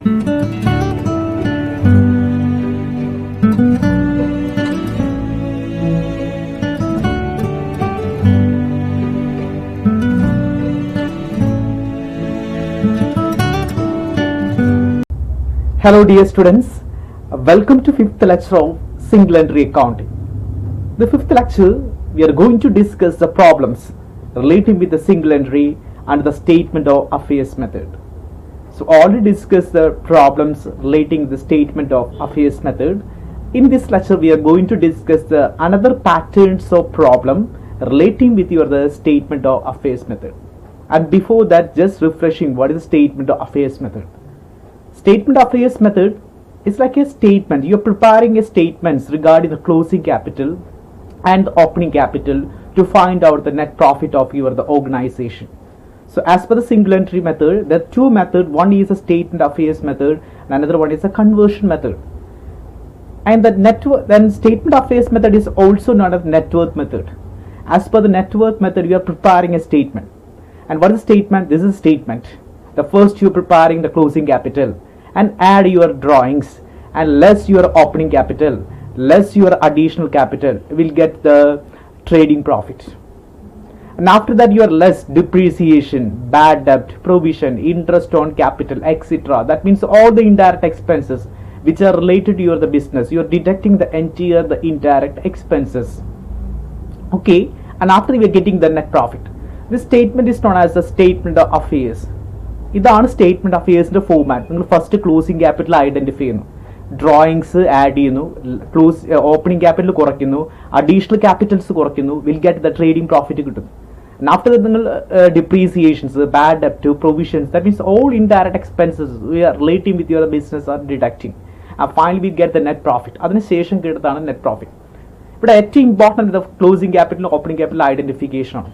Hello dear students, welcome to 5th lecture of single entry accounting. The 5th lecture we are going to discuss the problems relating with the single entry and the statement of affairs method. So already discussed the problems relating the statement of affairs method. In this lecture we are going to discuss the another patterns of problem relating with the statement of affairs method. And before that, just refreshing, what is the statement of affairs method? Statement of affairs method is like a statement. You are preparing a statements regarding the closing capital and the opening capital to find out the net profit of the organization. So as per the single entry method, there are two methods. One is a statement of affairs method and another one is a conversion method. And then statement of affairs method is also known as net worth method. As per the net worth method, you are preparing a statement. And what is a statement? This is a statement. The first you are preparing the closing capital and add your drawings, and less your opening capital, less your additional capital, will get the trading profit. And after that you are less depreciation, bad debt, provision, interest on capital, etc. That means all the indirect expenses which are related to the business, you are deducting the entire the indirect expenses. Okay, and after you are getting the net profit. This statement is known as the statement of affairs. ഇതാണ് statement അഫയേഴ്സിന്റെ format. നിങ്ങൾ first closing capital identify ചെയ്യുന്നു, drawings add ചെയ്യുന്നു, opening capital കുറയ്ക്കുന്നു, additional capitals കുറയ്ക്കുന്നു, will get the trading profit കിട്ടുന്നു. After that നിങ്ങൾ depreciations, bad ഡെപ്റ്റ്, provisions, that means all indirect expenses we are relating with your business are deducting. Finally we get the net profit. അതിനുശേഷം കിട്ടുന്നതാണ് net profit. ഇവിടെ ഏറ്റവും important closing capital, opening capital identification ആണ്.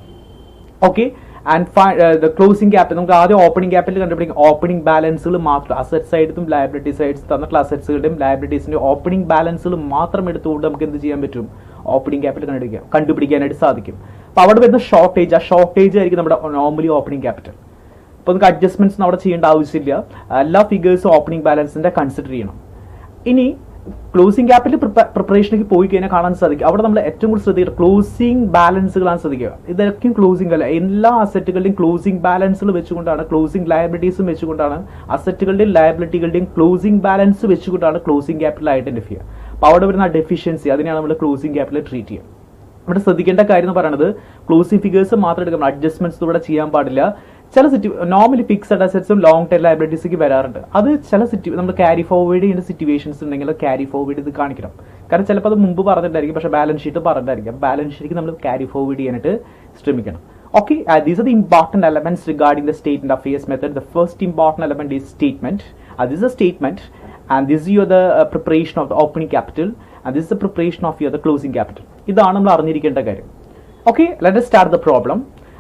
Okay, and the closing capital നമുക്ക് ആദ്യം opening capital കണ്ടുപിടിക്കും. Opening ബാലൻസുകൾ മാത്രം, asset സൈഡും ലയബിലിറ്റി സൈഡ്സ് തന്നിട്ടുള്ള അസറ്റ്സുകളുടെയും ലയബിലിറ്റീസിന്റെ ഓപ്പണിംഗ് ബാലൻസുകൾ മാത്രം എടുത്തുകൊണ്ട് നമുക്ക് എന്ത് ചെയ്യാൻ പറ്റും? ഓപ്പണിംഗ് ക്യാപിറ്റൽ കണ്ടുപിടിക്കാനായിട്ട് സാധിക്കും. അപ്പോൾ അവിടെ വരുന്ന ഷോർട്ടേജ്, ആ ഷോർട്ടേജ് ആയിരിക്കും നമ്മുടെ നോർമലി ഓപ്പണിംഗ് ക്യാപിറ്റൽ. അപ്പോൾ നമുക്ക് അഡ്ജസ്റ്റ്മെന്റ്സ് അവിടെ ചെയ്യേണ്ട ആവശ്യമില്ല. എല്ലാ ഫിഗേഴ്സും ഓപ്പണിംഗ് ബാലൻസിന്റെ കൺസിഡർ ചെയ്യണം. ഇനി ക്ലോസിംഗ് ക്യാപിറ്റൽ പ്രിപ്പറേഷനിലേക്ക് പോയി കഴിഞ്ഞാൽ കാണാൻ സാധിക്കും അവിടെ നമ്മൾ ഏറ്റവും കൂടുതൽ ശ്രദ്ധിക്കുക ക്ലോസിംഗ് ബാലൻസുകളാണ് ശ്രദ്ധിക്കുക. ഇതൊക്കെ ക്ലോസിംഗ് അല്ല, എല്ലാ അസറ്റുകളുടെയും ക്ലോസിംഗ് ബാലൻസുകൾ വെച്ചുകൊണ്ടാണ്, ക്ലോസിംഗ് ലയബിലിറ്റീസും വെച്ചുകൊണ്ടാണ്, അസറ്റുകളുടെയും ലയബിലിറ്റികളുടെയും ക്ലോസിംഗ് ബാലൻസ് വെച്ചുകൊണ്ടാണ് ക്ലോസിംഗ് ക്യാപിറ്റൽ ഐഡന്റിഫൈ ചെയ്യുക. അപ്പോൾ അവിടെ വരുന്ന ഡെഫിഷ്യൻസി, അതിനെയാണ് നമ്മൾ ക്ലോസിംഗ് ക്യാപിറ്റൽ ട്രീറ്റ് ചെയ്യുക. ഇവിടെ ശ്രദ്ധിക്കേണ്ട കാര്യം എന്ന് പറയുന്നത് ക്ലോസിംഗ് ഫിഗേഴ്സ് മാത്രം എടുക്കണം, അഡ്ജസ്റ്റ്മെന്റ്സ് ഇവിടെ ചെയ്യാൻ പാടില്ല. ചില നോർമലി ഫിക്സഡ് അസറ്റ്സും ലോങ് ടൈം ലയബിലിറ്റീസിലേക്ക് വരാറുണ്ട്. അത് ചില നമ്മൾ ക്യാരി ഫോർവേഡ് ചെയ്യുന്ന സിറ്റുവേഷൻസ് ഉണ്ടെങ്കിൽ ക്യാരി ഫോർവേഡ് ഇത് കാണിക്കണം. കാരണം ചിലപ്പോൾ അത് മുമ്പ് പറഞ്ഞിട്ടായിരിക്കും, പക്ഷേ ബാലൻസ് ഷീറ്റ് പറഞ്ഞിട്ടായിരിക്കും. ബാലൻസ് ഷീറ്റ് നമ്മൾ ക്യാരി ഫോർവേഡ് ചെയ്യാനായിട്ട് ശ്രമിക്കണം. Okay, these are the important elements regarding the statement of affairs method. The first important element is statement. This is a statement, and this is the preparation of the opening capital, and this is the preparation of the closing capital. ഇതാണ് നമ്മൾ അറിഞ്ഞിരിക്കേണ്ട കാര്യം. Okay, let us start the problem.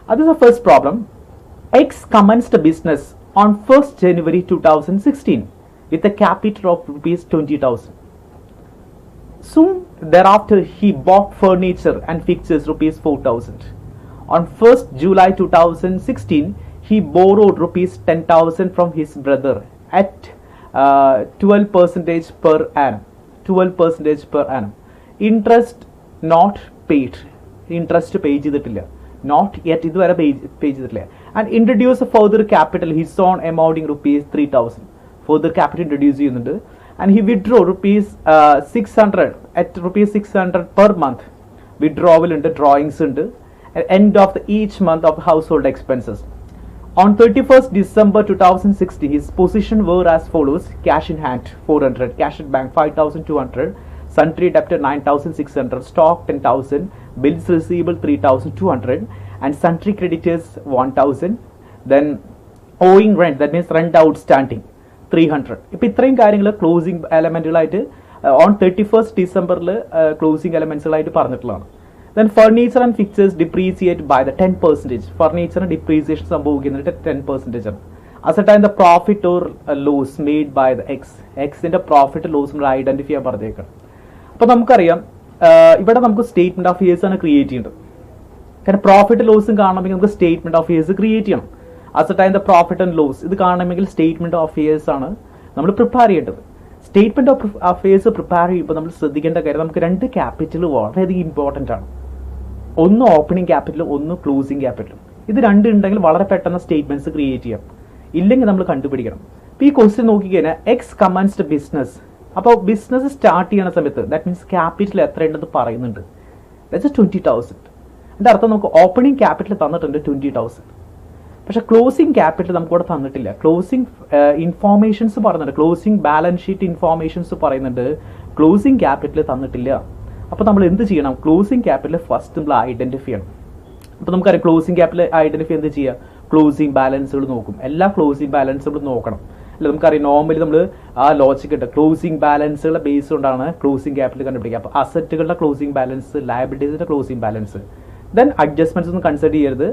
This is the first problem. X commenced a business on 1st January 2016 with a capital of rupees 20,000. Soon thereafter, he bought furniture and fixtures rupees 4,000. On 1st July 2016, he borrowed rupees 10,000 from his brother at 12% per annum. 12% per annum. Interest not paid. Interest pay ചെയ്തിട്ടില്ല. Not yet ഇതുവരെ pay ചെയ്തിട്ടില്ല. And introduce a further capital, his own amounting rupees 3,000. Further capital introduce ചെയ്യുന്നുണ്ട്. And he withdraw rupees 600 at rupees 600 per month. Withdrawal ഉണ്ട്, drawings ഉണ്ട്. At end of each month of household expenses. On 31st December 2016, his position were as follows: cash in hand 400, cash at bank 5,200, sundry debtor 9,600, stock 10,000, bills receivable 3,200, and sundry creditors 1,000. Then owing rent, that means rent outstanding 300. ഇപ്പോൾ ഇത്രയും കാര്യങ്ങൾ closing എലമെന്റുകളായിട്ട് on 31st ഡിസംബറിൽ closing എലമെന്റ്സുകളായിട്ട് പറഞ്ഞിട്ടുള്ളതാണ്. Then furniture and fixtures depreciate by the 10%. Furniture depreciation സംഭവിക്കുന്നത് 10% ആണ്. As a time the profit or loss made by the Xന്റെ profit loss നമ്മൾ identify ചെയ്യാൻ പറഞ്ഞേക്കണം. അപ്പോൾ നമുക്കറിയാം ഇവിടെ നമുക്ക് സ്റ്റേറ്റ്മെന്റ് ഓഫ് ഇയേഴ്സ് ആണ് ക്രിയേറ്റ് ചെയ്യേണ്ടത്. കാരണം പ്രോഫിറ്റ് ലോസും കാണണമെങ്കിൽ നമുക്ക് സ്റ്റേറ്റ്മെന്റ് ഓഫ് ഇയേഴ്സ് ക്രിയേറ്റ് ചെയ്യണം. As a time the profit and loss ഇത് കാണണമെങ്കിൽ സ്റ്റേറ്റ്മെന്റ് ഓഫ് ഇയേഴ്സ് ആണ് നമ്മൾ പ്രിപ്പയർ ചെയ്യേണ്ടത്. സ്റ്റേറ്റ്മെന്റ് ഓഫ് അഫയേഴ്സ് പ്രിപ്പയർ ചെയ്യുമ്പോൾ നമ്മൾ ശ്രദ്ധിക്കേണ്ട കാര്യം, നമുക്ക് രണ്ട് ക്യാപിറ്റൽ വളരെയധികം ഇമ്പോർട്ടൻ്റ് ആണ്. ഒന്ന് ഓപ്പണിംഗ് ക്യാപിറ്റലും ഒന്ന് ക്ലോസിംഗ് ക്യാപിറ്റലും. ഇത് രണ്ടും ഉണ്ടെങ്കിൽ വളരെ പെട്ടെന്ന് സ്റ്റേറ്റ്മെന്റ്സ് ക്രിയേറ്റ് ചെയ്യാം. ഇല്ലെങ്കിൽ നമ്മൾ കണ്ടുപിടിക്കണം. ഇപ്പോൾ ഈ ക്വസ്റ്റ്യൻ നോക്കിക്കഴിഞ്ഞാൽ എക്സ് കമൻസ്ഡ് ബിസിനസ്. അപ്പോൾ ബിസിനസ് സ്റ്റാർട്ട് ചെയ്യുന്ന സമയത്ത് ദാറ്റ് മീൻസ് ക്യാപിറ്റൽ എത്രയുണ്ടെന്ന് പറയുന്നുണ്ട്. ദാറ്റ്സ് 20,000. അതിൻ്റെ അർത്ഥം നമുക്ക് ഓപ്പണിംഗ് ക്യാപിറ്റൽ തന്നിട്ടുണ്ട് 20,000. പക്ഷെ ക്ലോസിംഗ് ക്യാപിറ്റൽ നമുക്കിവിടെ തന്നിട്ടില്ല. ക്ലോസിംഗ് ഇൻഫോർമേഷൻസ് പറയുന്നുണ്ട്, ക്ലോസിംഗ് ബാലൻസ് ഷീറ്റ് ഇൻഫോർമേഷൻസ് പറയുന്നുണ്ട്, ക്ലോസിംഗ് ക്യാപിറ്റൽ തന്നിട്ടില്ല. അപ്പോൾ നമ്മൾ എന്ത് ചെയ്യണം? ക്ലോസിംഗ് ക്യാപിറ്റൽ ഫസ്റ്റ് നമ്മൾ ഐഡന്റിഫൈ ചെയ്യണം. അപ്പോൾ നമുക്കറിയാം ക്ലോസിംഗ് ക്യാപിറ്റൽ ഐഡന്റിഫൈ എന്ത് ചെയ്യുക? ക്ലോസിംഗ് ബാലൻസുകൾ നോക്കും. എല്ലാ ക്ലോസിംഗ് ബാലൻസുകളും നോക്കണം. അല്ല നമുക്കറിയാം നോർമലി നമ്മൾ ആ ലോജിക് ഉണ്ട്, ക്ലോസിംഗ് ബാലൻസുകളുടെ ബേസ് കൊണ്ടാണ് ക്ലോസിംഗ് ക്യാപിറ്റൽ കണ്ടുപിടിക്കുക. അപ്പോൾ അസറ്റുകളുടെ ക്ലോസിംഗ് ബാലൻസ്, ലയബിലിറ്റീസിന്റെ ക്ലോസിംഗ് ബാലൻസ്, ദെൻ അഡ്ജസ്റ്റ്മെന്റ്സ് ഒന്നും കൺസിഡർ ചെയ്യരുത്.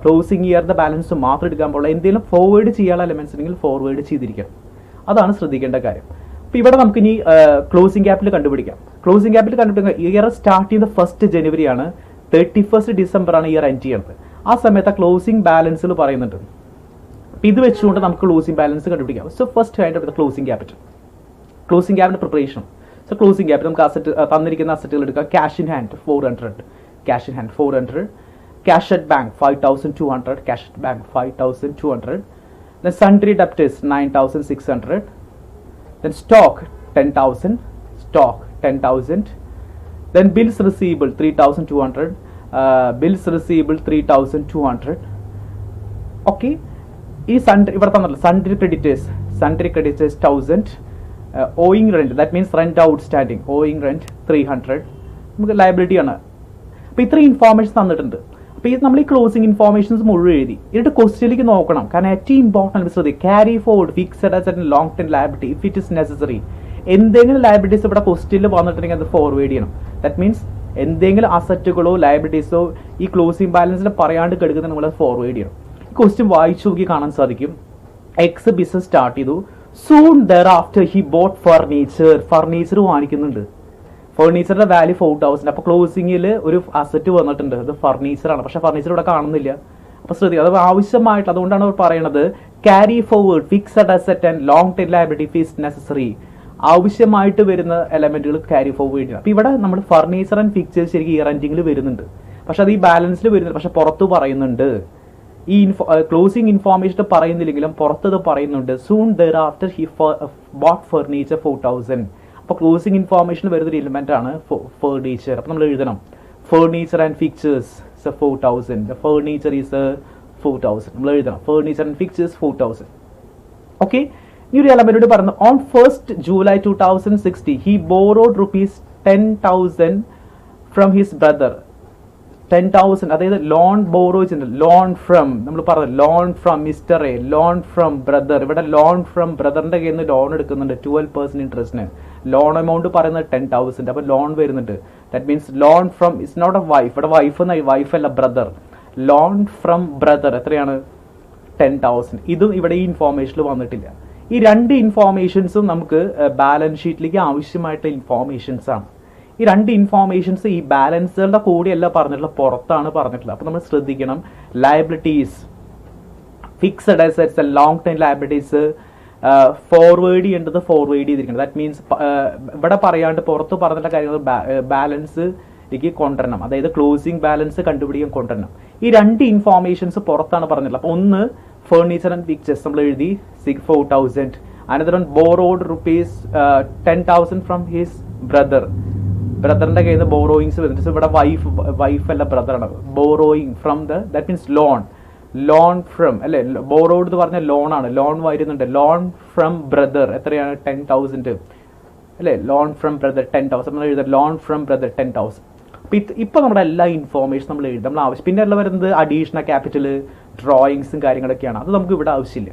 ക്ലോസിംഗ് ഇയറിന്റെ ബാലൻസ് മാത്രം എടുക്കാൻ പോലുള്ള എന്തെങ്കിലും ഫോർവേഡ് ചെയ്യാനുള്ള എലമെന്റ്സ് ഉണ്ടെങ്കിൽ ഫോർവേഡ് ചെയ്തിരിക്കണം. അതാണ് ശ്രദ്ധിക്കേണ്ട കാര്യം. അപ്പോൾ ഇവിടെ നമുക്ക് ഇനി ക്ലോസിംഗ് ക്യാപിറ്റൽ കണ്ടുപിടിക്കാം. ക്ലോസിംഗ് ക്യാപിറ്റൽ കണ്ടുപിടിക്കുക ഇയർ സ്റ്റാർട്ട് ചെയ്യുന്നത് 1 ജനുവരി ആണ്, 31 ഡിസംബർ ആണ് ഇയർ എൻഡ് ചെയ്യുന്നത്. ആ സമയത്ത് ക്ലോസിംഗ് ബാലൻസുകൾ പറയുന്നുണ്ട്. അപ്പോൾ ഇത് വെച്ചുകൊണ്ട് നമുക്ക് ക്ലോസിംഗ് ബാലൻസ് കണ്ടുപിടിക്കാം. സോ ഫസ്റ്റ് ആയിട്ട് closing capital, closing capital preparation. So closing capital നമുക്ക് അസറ്റ് തന്നിരിക്കുന്ന അസറ്റുകൾ എടുക്കാം. Cash in hand 400, cash in hand 400, cash at bank 5,200, cash at bank 5,200, then sundry debtors 9,600, then stock 10,000, stock 10,000, then bills receivable 3,200, bills receivable 3,200. Okay, ഈ sundry ഇവിടെ തന്നല്ലോ. Sundry creditors 1,000, owing rent, that means rent outstanding, owing rent 300. നമുക്ക് liability ആണ്. അപ്പോൾ ഇത്രയും information തന്നിട്ടുണ്ട്. അപ്പോൾ ഇത് നമ്മൾ ഈ ക്ലോസിംഗ് ഇൻഫോർമേഷൻസ് മുഴുവൻ എഴുതി. എന്നിട്ട് ക്വസ്റ്റ്യനിലേക്ക് നോക്കണം. കാരണം ഏറ്റവും ഇമ്പോർട്ടൻറ്റ് ശ്രദ്ധിക്കുക, carry forward fixed asset and long time liability if it is necessary. എന്തെങ്കിലും ലയബിലിറ്റീസ് ഇവിടെ ക്വസ്റ്റ്യനിൽ വന്നിട്ടുണ്ടെങ്കിൽ അത് ഫോർവേഡ് ചെയ്യണം. ദാറ്റ് മീൻസ് എന്തെങ്കിലും അസറ്റുകളോ ലയബിലിറ്റീസോ ഈ ക്ലോസിംഗ് ബാലൻസിൽ പറയാണ്ട് കെടുക്കുന്നത് നമ്മൾ ഫോർവേഡ് ചെയ്യണം. ക്വസ്റ്റ്യൻ വായിച്ചു നോക്കി കാണാൻ സാധിക്കും. എക്സ് ബിസിനസ് സ്റ്റാർട്ട് ചെയ്തു. Soon there after he bought furniture. Furniture വാങ്ങിക്കുന്നുണ്ട്. ഫർണിച്ചറിന്റെ വാല്യൂ 4,000. അപ്പോൾ ക്ലോസിംഗിൽ ഒരു അസറ്റ് വന്നിട്ടുണ്ട്, അത് ഫർണിച്ചറാണ്. പക്ഷെ ഫർണിച്ചർ ഇവിടെ കാണുന്നില്ല. അപ്പോൾ ശ്രദ്ധിക്കുക, അത് ആവശ്യമായിട്ട്, അതുകൊണ്ടാണ് അവർ പറയുന്നത് carry forward fixed asset and long time liability is necessary. ആവശ്യമായിട്ട് വരുന്ന എലമെന്റുകൾ ക്യാരി ഫോർവേഡ് ചെയ്യണം. അപ്പോൾ ഇവിടെ നമ്മൾ ഫർണിച്ചർ ആൻഡ് ഫിക്സേഴ്സ് ശരിക്കും ഇയർ എൻഡിങ്ങിൽ വരുന്നുണ്ട്. പക്ഷെ അത് ഈ ബാലൻസിൽ വരുന്നുണ്ട്. പക്ഷെ പുറത്ത് പറയുന്നുണ്ട്, ഈ ക്ലോസിംഗ് ഇൻഫോർമേഷൻ പറയുന്നില്ലെങ്കിലും പുറത്തത് പറയുന്നുണ്ട്. Soon there after he bought furniture 4,000. അപ്പോൾ ക്ലോസിംഗ് ഇൻഫോർമേഷനിൽ വരുന്നൊരു എലിമെന്റ് ആണ് ഫർണിച്ചർ. അപ്പോൾ നമ്മൾ എഴുതണം furniture and fixtures 4,000. The furniture is 4,000. നമ്മൾ എഴുതണം ഫർണിച്ചർ ആൻഡ് ഫിക്ചേഴ്സ് 4,000. ഓക്കെ, ഈ ഒരു എലമെന്റ് പറഞ്ഞു. On 1st July 2060 he borrowed ₹10,000 from his brother. 10,000 അതായത് ലോൺ ബോറോ ചെയ്യുന്നത്. ലോൺ ഫ്രം നമ്മൾ പറഞ്ഞു, loan from mister A, loan from brother. ഇവിടെ ലോൺ ഫ്രം ബ്രദറിന്റെ കയ്യിൽ നിന്ന് ലോൺ എടുക്കുന്നുണ്ട് 12% ഇൻട്രസ്റ്റിന്. ലോൺ എമൗണ്ട് പറയുന്നത് 10,000. അപ്പോൾ ലോൺ വരുന്നുണ്ട്. That means loan from is not a wife. ഇവിടെ വൈഫ് അല്ല, ബ്രദർ. ലോൺ ഫ്രം ബ്രദർ എത്രയാണ്? 10,000. ഇതും ഇവിടെ ഈ ഇൻഫോർമേഷനിൽ വന്നിട്ടില്ല. ഈ രണ്ട് ഇൻഫോർമേഷൻസും നമുക്ക് ബാലൻസ് ഷീറ്റിലേക്ക് ആവശ്യമായിട്ടുള്ള ഇൻഫോർമേഷൻസ് ആണ്. ഈ രണ്ട് ഇൻഫോർമേഷൻസ് ഈ ബാലൻസുകളുടെ കൂടെയല്ല പറഞ്ഞിട്ടുള്ള, പുറത്താണ് പറഞ്ഞിട്ടുള്ളത്. അപ്പോൾ നമ്മൾ ശ്രദ്ധിക്കണം, liabilities, fixed assets, long time liabilities forward ചെയ്യേണ്ടത് ഫോർവേഡ് ചെയ്തിരിക്കണം. ദാറ്റ് മീൻസ് ഇവിടെ പറയാണ്ട് പുറത്ത് പറഞ്ഞിട്ടുള്ള കാര്യങ്ങൾ ബാലൻസിലേക്ക് കൊണ്ടുവരണം. അതായത് ക്ലോസിംഗ് ബാലൻസ് കണ്ടുപിടിക്കാൻ കൊണ്ടുവരണം. ഈ രണ്ട് ഇൻഫോർമേഷൻസ് പുറത്താണ് പറഞ്ഞിട്ടുള്ളത്. അപ്പോൾ ഒന്ന് ഫർണിച്ചർ ആൻഡ് ഫിക്ചേഴ്സ് നമ്മൾ എഴുതി 4,000. Another one borrowed ₹10,000 from his brother. ബ്രദറിന്റെ കയ്യിൽ നിന്ന് ബോറോയിങ്സ് വരുന്നുണ്ട്. ഇവിടെ വൈഫ് അല്ല, ബ്രദറാണ്. Borrowing from that means loan from അല്ലെ, ബോറോഡ് എന്ന് പറഞ്ഞ ലോൺ ആണ്. ലോൺ വരുന്നുണ്ട്. ലോൺ ഫ്രം ബ്രദർ എത്രയാണ്? 10,000 അല്ലെ. ലോൺ ഫ്രം ബ്രദർ 10,000 നമ്മൾ എഴുതാം. Loan from brother 10,000. ഇപ്പൊ നമ്മുടെ എല്ലാ ഇൻഫോർമേഷൻ നമ്മൾ എഴുതാം, നമ്മൾ ആവശ്യം. പിന്നെ എല്ലാം വരുന്നത് അഡീഷണൽ ക്യാപിറ്റൽ, ഡ്രോയിങ്സും കാര്യങ്ങളൊക്കെയാണ്. അത് നമുക്ക് ഇവിടെ ആവശ്യമില്ല.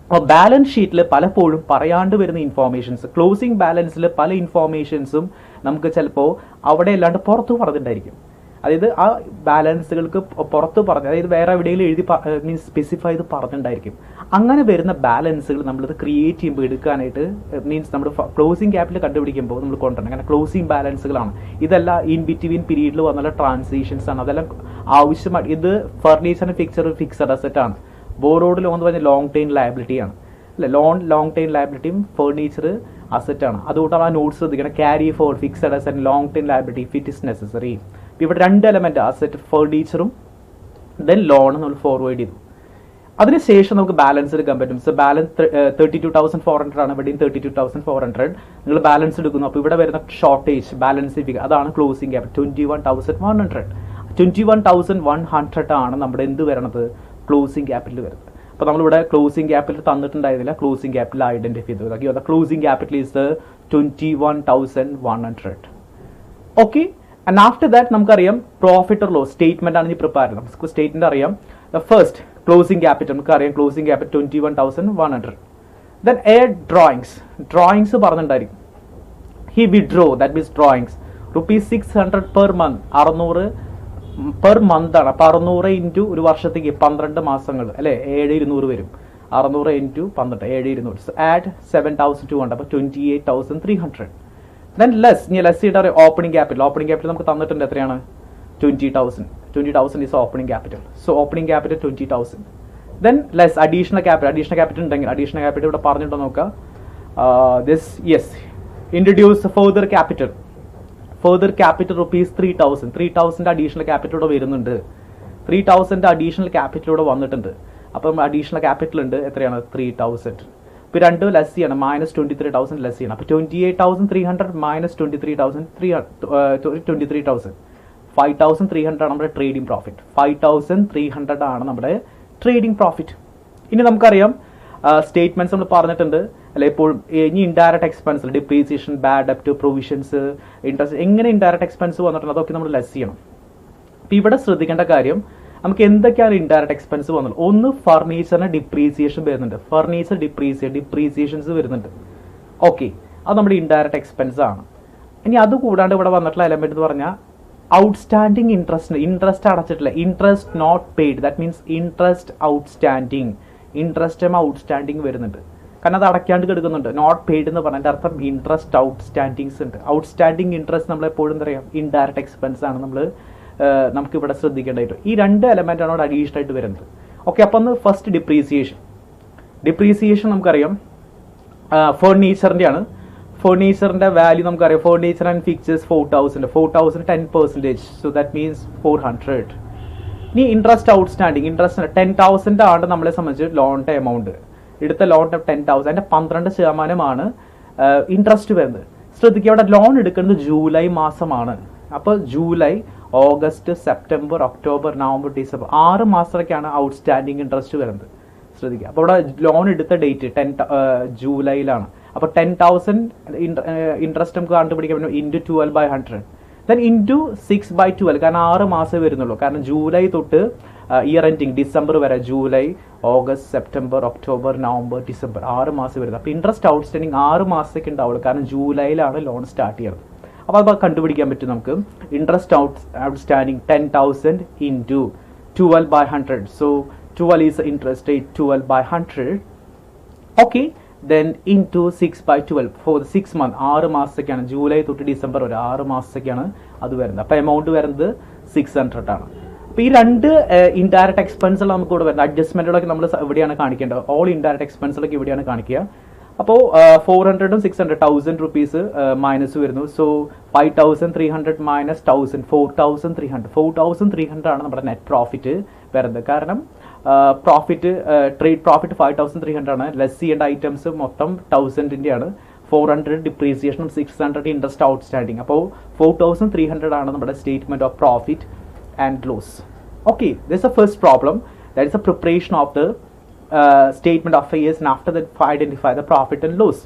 അപ്പോൾ ബാലൻസ് ഷീറ്റിൽ പലപ്പോഴും പറയാണ്ട് വരുന്ന ഇൻഫോർമേഷൻസ്, ക്ലോസിംഗ് ബാലൻസിൽ പല ഇൻഫോർമേഷൻസും നമുക്ക് ചിലപ്പോൾ അവിടെ അല്ലാണ്ട് പുറത്ത് പറഞ്ഞിട്ടുണ്ടായിരിക്കും. അതായത് ആ ബാലൻസുകൾക്ക് പുറത്ത് പറഞ്ഞ്, അതായത് വേറെ എവിടെയെങ്കിലും എഴുതി മീൻസ് സ്പെസിഫൈ ചെയ്ത് പറഞ്ഞിട്ടുണ്ടായിരിക്കും. അങ്ങനെ വരുന്ന ബാലൻസുകൾ നമ്മളിത് ക്രിയേറ്റ് ചെയ്യുമ്പോൾ എടുക്കാനായിട്ട് മീൻസ് നമ്മൾ ക്ലോസിംഗ് ക്യാപിറ്റൽ കണ്ടുപിടിക്കുമ്പോൾ നമ്മൾ കൊണ്ടുവരണം. കാരണം ക്ലോസിംഗ് ബാലൻസുകളാണ് ഇതെല്ലാം. ഇൻ ബിറ്റ്വീൻ പീരീഡിൽ വന്നുള്ള ട്രാൻസാക്ഷൻസ് ആണ്. അതെല്ലാം ആവശ്യമായിട്ട്. ഇത് ഫർണിച്ചർ ഫിക്സഡ് അസറ്റ് ആണ്. ബോറോഡ് ലോൺ എന്ന് പറഞ്ഞാൽ ലോങ് ടൈം ലയബിലിറ്റി ആണ്. അല്ലെ. ലോങ് ടൈം ലയബിലിറ്റിയും ഫേർണിച്ചർ അസറ്റാണ്. അതുകൊണ്ടാണ് ആ നോട്ട്സ് ശ്രദ്ധിക്കണം. Carry forward fixed asset long time liability if it is necessary. ഇവിടെ രണ്ട് എലമെന്റ് അസറ്റ് ഫേർണിച്ചറും ദെൻ ലോൺ നമ്മൾ ഫോർവേഡ് ചെയ്തു. അതിനുശേഷം നമുക്ക് ബാലൻസ് എടുക്കാൻ പറ്റും. സോ ബാലൻസ് 32,400 ആണ്. ഇവിടെയും 32,400 നിങ്ങൾ ബാലൻസ് എടുക്കുന്നു. അപ്പോൾ ഇവിടെ വരുന്ന ഷോർട്ടേജ് ബാലൻസ് അതാണ് ക്ലോസിംഗ് ക്യാപിറ്റൽ 21,100. 21,100 ആണ് നമ്മുടെ എന്ത് വരണത് ക്ലോസിംഗ് ക്യാപിറ്റൽ വരുന്നത്. അപ്പോൾ നമ്മളിവിടെ ക്ലോസിംഗ് ക്യാപിറ്റൽ തന്നിട്ടുണ്ടായിരുന്നില്ല. ക്ലോസിംഗ് ക്യാപിറ്റൽ ഐഡന്റിഫൈ ചെയ്തു. Closing capital is 21,100. Okay. And after that നമുക്കറിയാം പ്രോഫിറ്റ് ഓർ ലോസ് സ്റ്റേറ്റ്മെന്റ് ആണ് പ്രിപ്പയർ ചെയ്യുന്നത്. നമുക്ക് സ്റ്റേറ്റ്മെന്റ് അറിയാം. ഫസ്റ്റ് ക്ലോസിംഗ് ക്യാപിറ്റൽ നമുക്കറിയാം. Closing capital 21,100. ദെൻ ഡ്രോയിങ്സ് പറഞ്ഞിട്ടുണ്ടായിരിക്കും. He withdrew that means drawings ₹600 per month. 600 per month ആണ്. അപ്പൊ 600 ഇൻറ്റു ഒരു വർഷത്തേക്ക് 12 മാസങ്ങൾ അല്ലെ 7,200 വരും. 600 ഇൻറ്റു 12 7,200. ആഡ് 7,200. അപ്പൊ 28,300. ദെൻ ലെസ് ചെയ്തിട്ട് ഓപ്പണിംഗ് ക്യാപിറ്റൽ നമുക്ക് തന്നിട്ടുണ്ട്. എത്രയാണ് 20,000 is opening capital. So opening capital 20,000. Then less additional capital ഉണ്ടെങ്കിൽ അഡീഷണൽ ക്യാപിറ്റൽ ഇവിടെ പറഞ്ഞിട്ടോ നോക്കാം. Introduce further capital ₹3,000. 3,000 additional capital ഇവിടെ വരുന്നുണ്ട്. 3,000 അഡീഷണൽ ക്യാപിറ്റൽ ഇവിടെ വന്നിട്ടുണ്ട്. അപ്പം അഡീഷണൽ ക്യാപിറ്റൽ ഉണ്ട്. എത്രയാണ് 3,000. ഇപ്പൊ രണ്ട് ലെസ് ചെയ്യണം. -23,000 ലെസ് ചെയ്യണം. അപ്പൊ 28,300 -23,000 23,000 5,300 ആണ് നമ്മുടെ ട്രേഡിംഗ് പ്രോഫിറ്റ്. 5,300 ആണ് നമ്മുടെ ട്രേഡിംഗ് പ്രോഫിറ്റ്. ഇനി നമുക്കറിയാം സ്റ്റേറ്റ്മെന്റ്സ് നമ്മൾ പറഞ്ഞിട്ടുണ്ട് അല്ലെ. എപ്പോഴും ഇനി ഇൻഡയറക്റ്റ് എക്സ്പെൻസ് ഡിപ്രീസിയേഷൻ ബാഡ് ഡെപ്റ്റ് പ്രൊവിഷൻസ് ഇൻട്രസ്റ്റ് എങ്ങനെ ഇൻഡയറക്റ്റ് എക്സ്പെൻസ് വന്നിട്ടുണ്ട് അതൊക്കെ നമ്മൾ ലെസ് ചെയ്യണം. അപ്പൊ ഇവിടെ ശ്രദ്ധിക്കേണ്ട കാര്യം നമുക്ക് എന്തൊക്കെയാണ് ഇൻഡയറക്റ്റ് എക്സ്പെൻസ് വന്നത്. ഒന്ന് ഫർണിച്ചറിന് ഡിപ്രീസിയേഷൻ വരുന്നുണ്ട്. ഫർണിച്ചർ ഡിപ്രീസിയേഷൻസ് വരുന്നുണ്ട്. ഓക്കെ, അത് നമ്മുടെ ഇൻഡയറക്റ്റ് എക്സ്പെൻസ് ആണ്. ഇനി അത് കൂടാണ്ട് ഇവിടെ വന്നിട്ടുള്ള എലമെന്റ് എന്ന് പറഞ്ഞാൽ ഔട്ട്സ്റ്റാൻഡിങ് ഇൻട്രസ്റ്റ് അടച്ചിട്ടില്ല. Interest not paid that means interest outstanding. Interest outstanding വരുന്നുണ്ട്. കാരണം അത് അടയ്ക്കാണ്ട് കിടക്കുന്നുണ്ട്. നോട്ട് പെയ്ഡ് എന്ന് പറഞ്ഞതിന്റെ അർത്ഥം ഇൻട്രസ്റ്റ് ഔട്ട്സ്റ്റാൻഡിങ്സ് ഉണ്ട്. ഔട്ട്സ്റ്റാൻഡിങ് ഇൻട്രസ്റ്റ് നമ്മൾ എപ്പോഴും എന്താ പറയുക ഇൻഡയറക്റ്റ് എക്സ്പെൻസ് ആണ് നമുക്ക് ഇവിടെ ശ്രദ്ധിക്കേണ്ടതായിട്ട്. ഈ രണ്ട് എലമെന്റ് ആണ് ഇവിടെ അഡീഷണൽ ആയിട്ട് വരുന്നത്. ഓക്കെ, അപ്പൊ ഒന്ന് ഫസ്റ്റ് ഡിപ്രീസിയേഷൻ നമുക്കറിയാം ഫർണിച്ചറിന്റെ ആണ്. ഫർണിച്ചറിന്റെ വാല്യൂ നമുക്കറിയാം. Furniture and fixtures 4,000 10%. So that means 400. ഇനി ഇൻട്രസ്റ്റ് ഔട്ട്സ്റ്റാൻഡിങ് 10,000 ആണ് നമ്മളെ സംബന്ധിച്ച് ലോണിന്റെ എമൗണ്ട്. എടുത്ത ലോണിന്റെ 10,000 അതിന്റെ 12% ഇൻട്രസ്റ്റ് വരുന്നത്. ശ്രദ്ധിക്കുക, അവിടെ ലോൺ എടുക്കുന്നത് ജൂലൈ മാസമാണ്. അപ്പൊ July, August, September, October, November, December 6 മാസത്തേക്കാണ് ഔട്ട്സ്റ്റാൻഡിങ് ഇൻട്രസ്റ്റ് വരുന്നത്. ശ്രദ്ധിക്കുക, അപ്പോൾ ഇവിടെ ലോൺ എടുത്ത ഡേറ്റ് ജൂലൈയിലാണ്. അപ്പോൾ 10,000 ഇൻട്രസ്റ്റ് നമുക്ക് കണ്ടുപിടിക്കാൻ പറ്റും ഇൻറ്റു 12/100. ദെൻ ഇൻറ്റു 6/12 കാരണം 6 മാസമേ വരുന്നുള്ളൂ. കാരണം ജൂലൈ തൊട്ട് ഇയർ എൻഡിങ് ഡിസംബർ വരെ July, August, September, October, November, December 6 മാസം വരുന്നത്. അപ്പോൾ ഇൻട്രസ്റ്റ് ഔട്ട്സ്റ്റാൻഡിങ് 6 മാസത്തേക്ക് ഉണ്ടാവുള്ളൂ. കാരണം ജൂലൈയിലാണ് ലോൺ സ്റ്റാർട്ട് ചെയ്യുന്നത്. അപ്പോൾ അത് കണ്ടുപിടിക്കാൻ പറ്റും നമുക്ക്. Interest outstanding 10,000 into 12/100. So 12 is the interest rate 12/100. Okay, then into 6/12 for the 6 month 6 മാസത്തേക്കാണ്. July തൊട്ട് ഡിസംബർ വരെ 6 മാസത്തേക്കാണ് അത് വരുന്നത്. അപ്പോൾ എമൗണ്ട് വരുന്നത് 600 ആണ്. അപ്പോൾ ഈ രണ്ട് ഇൻഡയറക്റ്റ് എക്സ്പെൻസുകൾ നമുക്ക് ഇവിടെ വരുന്നത്. അഡ്ജസ്റ്റ്മെന്റുകളൊക്കെ നമ്മൾ ഇവിടെയാണ് കാണിക്കേണ്ടത്. ഓൾ ഇൻഡയറക്റ്റ് എക്സ്പെൻസുകളൊക്കെ ഇവിടെയാണ് കാണിക്കുക. അപ്പോൾ 400ഉം 600 1,000 rupees മൈനസ് വരുന്നു. സോ 5,300 മൈനസ് 1,000 4,300 ആണ് നമ്മുടെ നെറ്റ് പ്രോഫിറ്റ് വരുന്നത്. കാരണം ട്രേഡ് പ്രോഫിറ്റ് 5,300 ആണ്. ലെസ് ചെയ്യേണ്ട ഐറ്റംസ് മൊത്തം 1,000 ആണ്. 400 ഡിപ്രീസിയേഷനും 600 ഇൻട്രസ്റ്റ് ഔട്ട്സ്റ്റാൻഡിങ്. അപ്പോൾ 4,300 ആണ് നമ്മുടെ statement of profit and loss. Okay, this is the first problem. That is a preparation of the statement of affairs, and after that identify the profit and loss.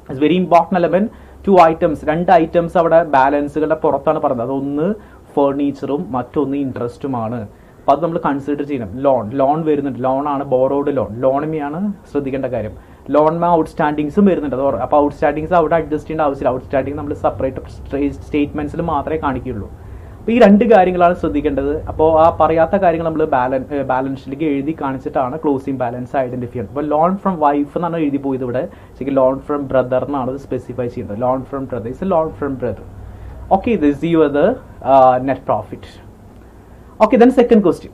It's very important element. 2 items, 2 items അവിടെ ബാലൻസുകളുടെ പുറത്താണ് പറഞ്ഞത്. അതൊന്ന് ഫർണിച്ചറും മറ്റൊന്ന് ഇൻട്രസ്റ്റുമാണ്. അപ്പോൾ അത് നമ്മൾ consider ചെയ്യണം. Loan വരുന്നുണ്ട്. ലോണാണ് ബോറോഡ് ലോണുമാണ് ശ്രദ്ധിക്കേണ്ട കാര്യം. ലോൺ ഔട്ട്സ്റ്റാൻഡിങ്സും വരുന്നുണ്ട്. അപ്പോൾ ഔട്ട്സ്റ്റാൻഡിങ്സ് അവിടെ അഡ്ജസ്റ്റ് ചെയ്യേണ്ട ആവശ്യമില്ല. ഔട്ട്സ്റ്റാൻഡിങ് നമ്മൾ സെപ്പറേറ്റ് സ്റ്റേറ്റ്മെന്റ്സിൽ മാത്രമേ കാണിക്കുകയുള്ളൂ. അപ്പോൾ ഈ 2 കാര്യങ്ങളാണ് ശ്രദ്ധിക്കേണ്ടത്. അപ്പോൾ ആ പറയാത്ത കാര്യങ്ങൾ നമ്മൾ ബാലൻസ് ഷീറ്റിലേക്ക് എഴുതി കാണിച്ചിട്ടാണ് ക്ലോസിംഗ് ബാലൻസ് ഐഡന്റിഫൈ ചെയ്യുന്നത്. അപ്പോൾ ലോൺ ഫ്രം വൈഫ് എന്നാണ് എഴുതി പോയത്. ഇവിടെ ശരിക്കും ലോൺ ഫ്രം ബ്രദർ എന്നാണ് സ്പെസിഫൈ ചെയ്യുന്നത്. Loan from brother is loan from brother. Okay, this your the net profit. Okay, then second question.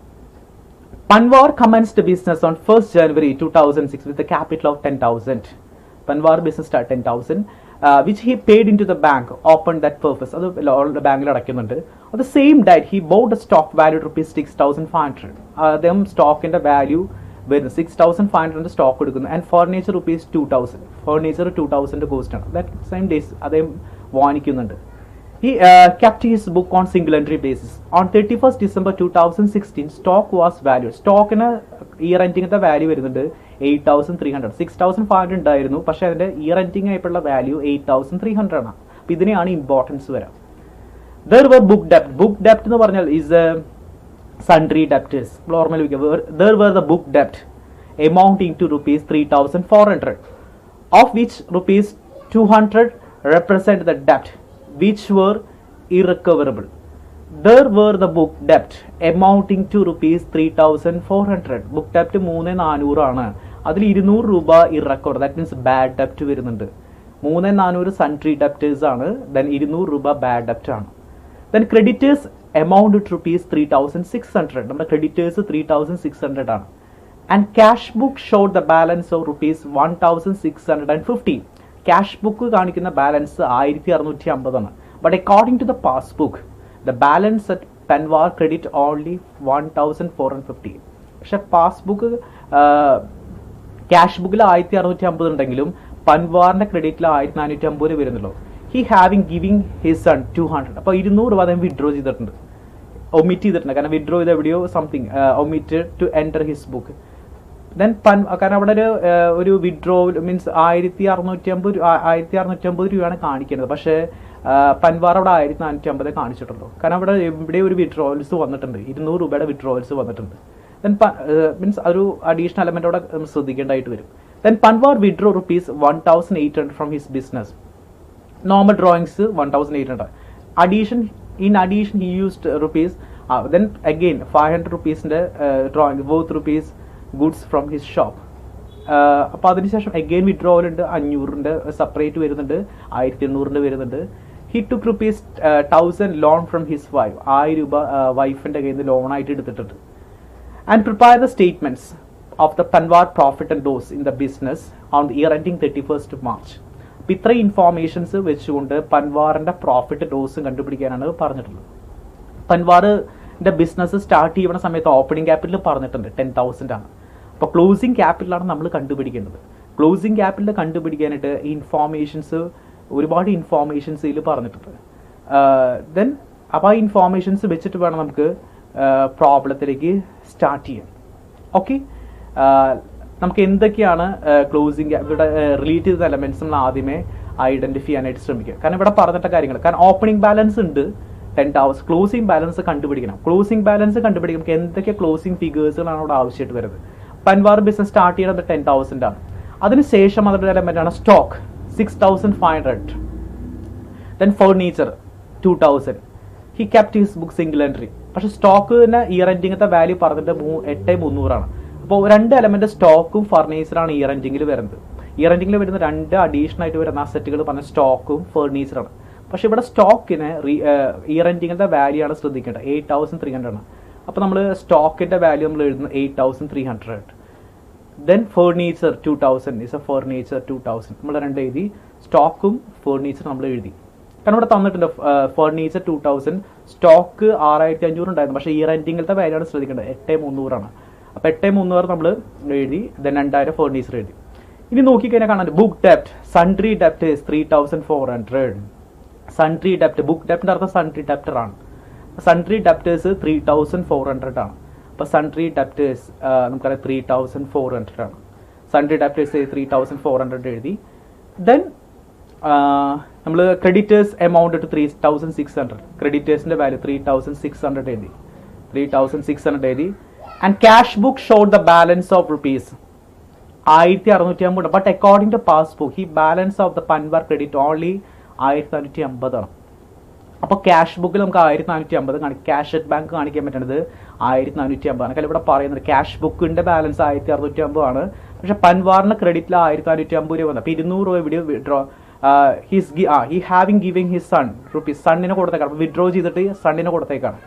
Panwar commenced business on 1st January 2006 with a capital of 10,000. Panwar business started 10,000, which he paid into the bank, opened that purpose. All the bank at the same date, he bought a stock valued rupees 6,500. Them stock in the value with 6,500 stock and furniture rupees 2,000. Furniture 2,000 cost. That same days, he kept his book on single entry basis. On 31st December 2016, stock was valued. Stock in a year ending the value is 8,300. 6,500 ഉണ്ടായിരുന്നു പക്ഷേ അതിന്റെ year ending ആയിട്ടുള്ള value 8,300 ആണ്. അപ്പോൾ ഇതിനെയാണ് importance വരാം. There were book debt. Book debt എന്ന് പറഞ്ഞാൽ is sundry debtors. There were the book debt amounting to rupees 3,400, of which rupees 200 represent the debt which were irrecoverable. There were the book debt amounting to rupees 3,400. Book debt 3,400 ആണ്. അതിൽ 200 രൂപ ഇറക്കോർഡ്, that means bad ഡെപ്റ്റ് വരുന്നുണ്ട്. 3,400 sundry debtors ആണ്, then 200 രൂപ bad ഡെപ്റ്റ് ആണ്. Then creditors amount to rupees 3,600. നമ്മുടെ creditors 3,600 ആണ്. And cash book showed the balance of rupees 1,650. Cash book കാണിക്കുന്ന ബാലൻസ് 1,650 ആണ്. But according to the passbook the balance at Panwar credit only 1,450. പക്ഷെ passbook cash ബുക്കിൽ 1,650 ഉണ്ടെങ്കിലും പൻവാറിന്റെ ക്രെഡിറ്റിൽ 1,450 വരുന്നുള്ളൂ. He having giving his son 200. അപ്പോൾ 200 രൂപ അദ്ദേഹം വിഡ്രോ ചെയ്തിട്ടുണ്ട്, ഒമിറ്റ് ചെയ്തിട്ടുണ്ട്. കാരണം വിഡ്രോ ചെയ്ത് എവിടെയോ something omit to enter his book. Then കാരണം അവിടെ ഒരു വിഡ്രോ മീൻസ് 1,650 രൂപയാണ് കാണിക്കുന്നത്. പക്ഷേ പൻവാർ അവിടെ 1,450 കാണിച്ചിട്ടുള്ളൂ. കാരണം അവിടെ ഇവിടെ ഒരു വിഡ്രോവൽസ് വന്നിട്ടുണ്ട്, 200 രൂപയുടെ വിഡ്രോവൽസ് വന്നിട്ടുണ്ട്. ദെൻ മീൻസ് ഒരു അഡീഷണൽ എലമെന്റ് അവിടെ ശ്രദ്ധിക്കേണ്ടതായിട്ട് വരും. Then Panwar withdraw rupees 1,800 from his business. Normal drawings 1,800. In addition he used rupees then again 500 rupeesന്റെ drawing worth rupees goods from his shop. അപ്പോൾ അതിനുശേഷം അഗെയിൻ വിഡ്രോവൽ ഉണ്ട്, 500ന്റെ സെപ്പറേറ്റ് വരുന്നുണ്ട്, 1,800ന്റെ വരുന്നുണ്ട്. He took rupees 1,000 loan from his wife. 1000 രൂപ വൈഫിന്റെ കയ്യിൽ നിന്ന് ലോണായിട്ട് എടുത്തിട്ടുണ്ട്. And prepare the statements of the പൻവാർ profit and loss in the business on the year ending 31st March. അപ്പം ഇത്രയും ഇൻഫോർമേഷൻസ് വെച്ചുകൊണ്ട് പൻവാറിന്റെ പ്രോഫിറ്റ് ലോസും കണ്ടുപിടിക്കാനാണ് പറഞ്ഞിട്ടുള്ളത്. പൻവാറിന്റെ ബിസിനസ് സ്റ്റാർട്ട് ചെയ്യുന്ന സമയത്ത് ഓപ്പണിംഗ് ക്യാപിറ്റൽ പറഞ്ഞിട്ടുണ്ട് 10,000 ആണ്. അപ്പോൾ ക്ലോസിംഗ് ക്യാപിറ്റലാണ് നമ്മൾ കണ്ടുപിടിക്കേണ്ടത്. ക്ലോസിംഗ് ക്യാപിറ്റൽ കണ്ടുപിടിക്കാനായിട്ട് ഇൻഫോർമേഷൻസ് ഒരുപാട് ഇൻഫോർമേഷൻസ് ഇതിൽ പറഞ്ഞിട്ടുണ്ട്. ദെൻ അപ്പോൾ ആ ഇൻഫോർമേഷൻസ് വെച്ചിട്ട് വേണം നമുക്ക് പ്രോബ്ലത്തിലേക്ക് സ്റ്റാർട്ട് ചെയ്യാൻ. ഓക്കെ, നമുക്ക് എന്തൊക്കെയാണ് ക്ലോസിംഗ് ഇവിടെ റിലേറ്റ് ചെയ്ത എലമെന്റ്സ് നമ്മൾ ആദ്യമേ ഐഡന്റിഫൈ ചെയ്യാനായിട്ട് ശ്രമിക്കുക. കാരണം ഇവിടെ പറഞ്ഞിട്ട കാര്യങ്ങൾ, കാരണം ഓപ്പണിംഗ് ബാലൻസ് ഉണ്ട് 10,000, ക്ലോസിംഗ് ബാലൻസ് കണ്ടുപിടിക്കണം. ക്ലോസിംഗ് ബാലൻസ് കണ്ടുപിടിക്കും നമുക്ക് എന്തൊക്കെ ക്ലോസിംഗ് ഫിഗേഴ്സുകളാണ് അവിടെ ആവശ്യമായിട്ട് വരുന്നത്. പൻവാർ ബിസിനസ് സ്റ്റാർട്ട് ചെയ്യുന്നത് 10,000 ആണ്. അതിനുശേഷം അതിൻ്റെ എലമെന്റ് ആണ് stock 6,500. Then furniture 2,000. He kept his book single entry. പക്ഷെ സ്റ്റോക്കിന് ഇയർ എൻഡിങ്ങത്തെ വാല്യൂ പറഞ്ഞിട്ട് 8,300 ആണ്. അപ്പോൾ 2 എലമെന്റ് സ്റ്റോക്കും ഫർണിച്ചറാണ് ഇയർ എൻഡിങ്ങിൽ വരുന്നത്. ഇയർ എൻഡിങ്ങിൽ വരുന്ന 2 അഡീഷണൽ ആയിട്ട് വരുന്ന അസറ്റുകൾ പറഞ്ഞ സ്റ്റോക്കും ഫർണിച്ചറാണ്. പക്ഷെ ഇവിടെ സ്റ്റോക്കിന് ഇയർ എൻഡിങ്ങിന്റെ വാല്യൂ ആണ് ശ്രദ്ധിക്കേണ്ടത്, 8,300 ആണ്. അപ്പോൾ നമ്മൾ സ്റ്റോക്കിന്റെ വാല്യൂ നമ്മൾ എഴുതുന്നത് 8,300. Then furniture 2,000 is A furniture 2,000 നമ്മൾ 2 എഴുതി. സ്റ്റോക്കും ഫർണിച്ചർ നമ്മൾ എഴുതി. കാരണം ഇവിടെ തന്നിട്ടുണ്ട് ഫർണിച്ചർ 2,000, സ്റ്റോക്ക് 6,500 ഉണ്ടായിരുന്നു. പക്ഷേ ഇയർ എൻഡിങ്ങിലത്തെ വാല്യൂ ആണ് ശ്രദ്ധിക്കേണ്ടത്, 8,300 ആണ്. അപ്പോൾ 8,300 നമ്മൾ എഴുതി. ദെൻ 2,000 ഫർണിച്ചർ എഴുതി. ഇനി നോക്കിക്കഴിഞ്ഞാൽ കാണാൻ ബുക്ക് ഡെപ്റ്റ് സൺട്രി ഡെപ്റ്റ് 3,400. സൺട്രി ഡെപ്റ്റ്, ബുക്ക് ഡെപ്റ്റിന്റെ അർത്ഥം സൺട്രി ഡെപ്റ്റർ ആണ്. സൺട്രി ഡെപ്റ്റേഴ്സ് 3,400 ആണ്. അപ്പോൾ സൺട്രി ഡെപ്റ്റേഴ്സ് നമുക്കറിയാം 3,400 ആണ്. സൺട്രി ഡെപ്റ്റേഴ്സ് 3,400 എഴുതി. ദെൻ നമ്മൾ ക്രെഡിറ്റേഴ്സ് എമൗണ്ട് ടു 3,600. ക്രെഡിറ്റേഴ്സിന്റെ വാല്യൂ 3,600 എഴുതി. 3,600 എഴുതി. And cash book showed the balance of rupees 1,650. But according to passbook he balance of the പൻവാർ ക്രെഡിറ്റ് ഓൺലി 1,450 ആണ്. അപ്പോൾ ക്യാഷ് ബുക്കിൽ നമുക്ക് 1,450 കാണിക്കും. ക്യാഷ് അറ്റ് ബാങ്ക് കാണിക്കാൻ പറ്റുന്നത് 1,450 ആണ്. കാരണം ഇവിടെ പറയുന്നത് ക്യാഷ് ബുക്കിന്റെ ബാലൻസ് 1,650 ആണ്. പക്ഷെ പൻവാറിന്റെ ക്രെഡിറ്റിൽ 1,450 രൂപ വന്നു. അപ്പോൾ 200 രൂപ ഇവിടെ withdraw he having giving his son rupees സണ്ണിന് കൊടുത്തേക്കാണ്. അപ്പോൾ വിഡ്രോ ചെയ്തിട്ട് സണ്ണിന് കൊടുത്തേക്കാണ്.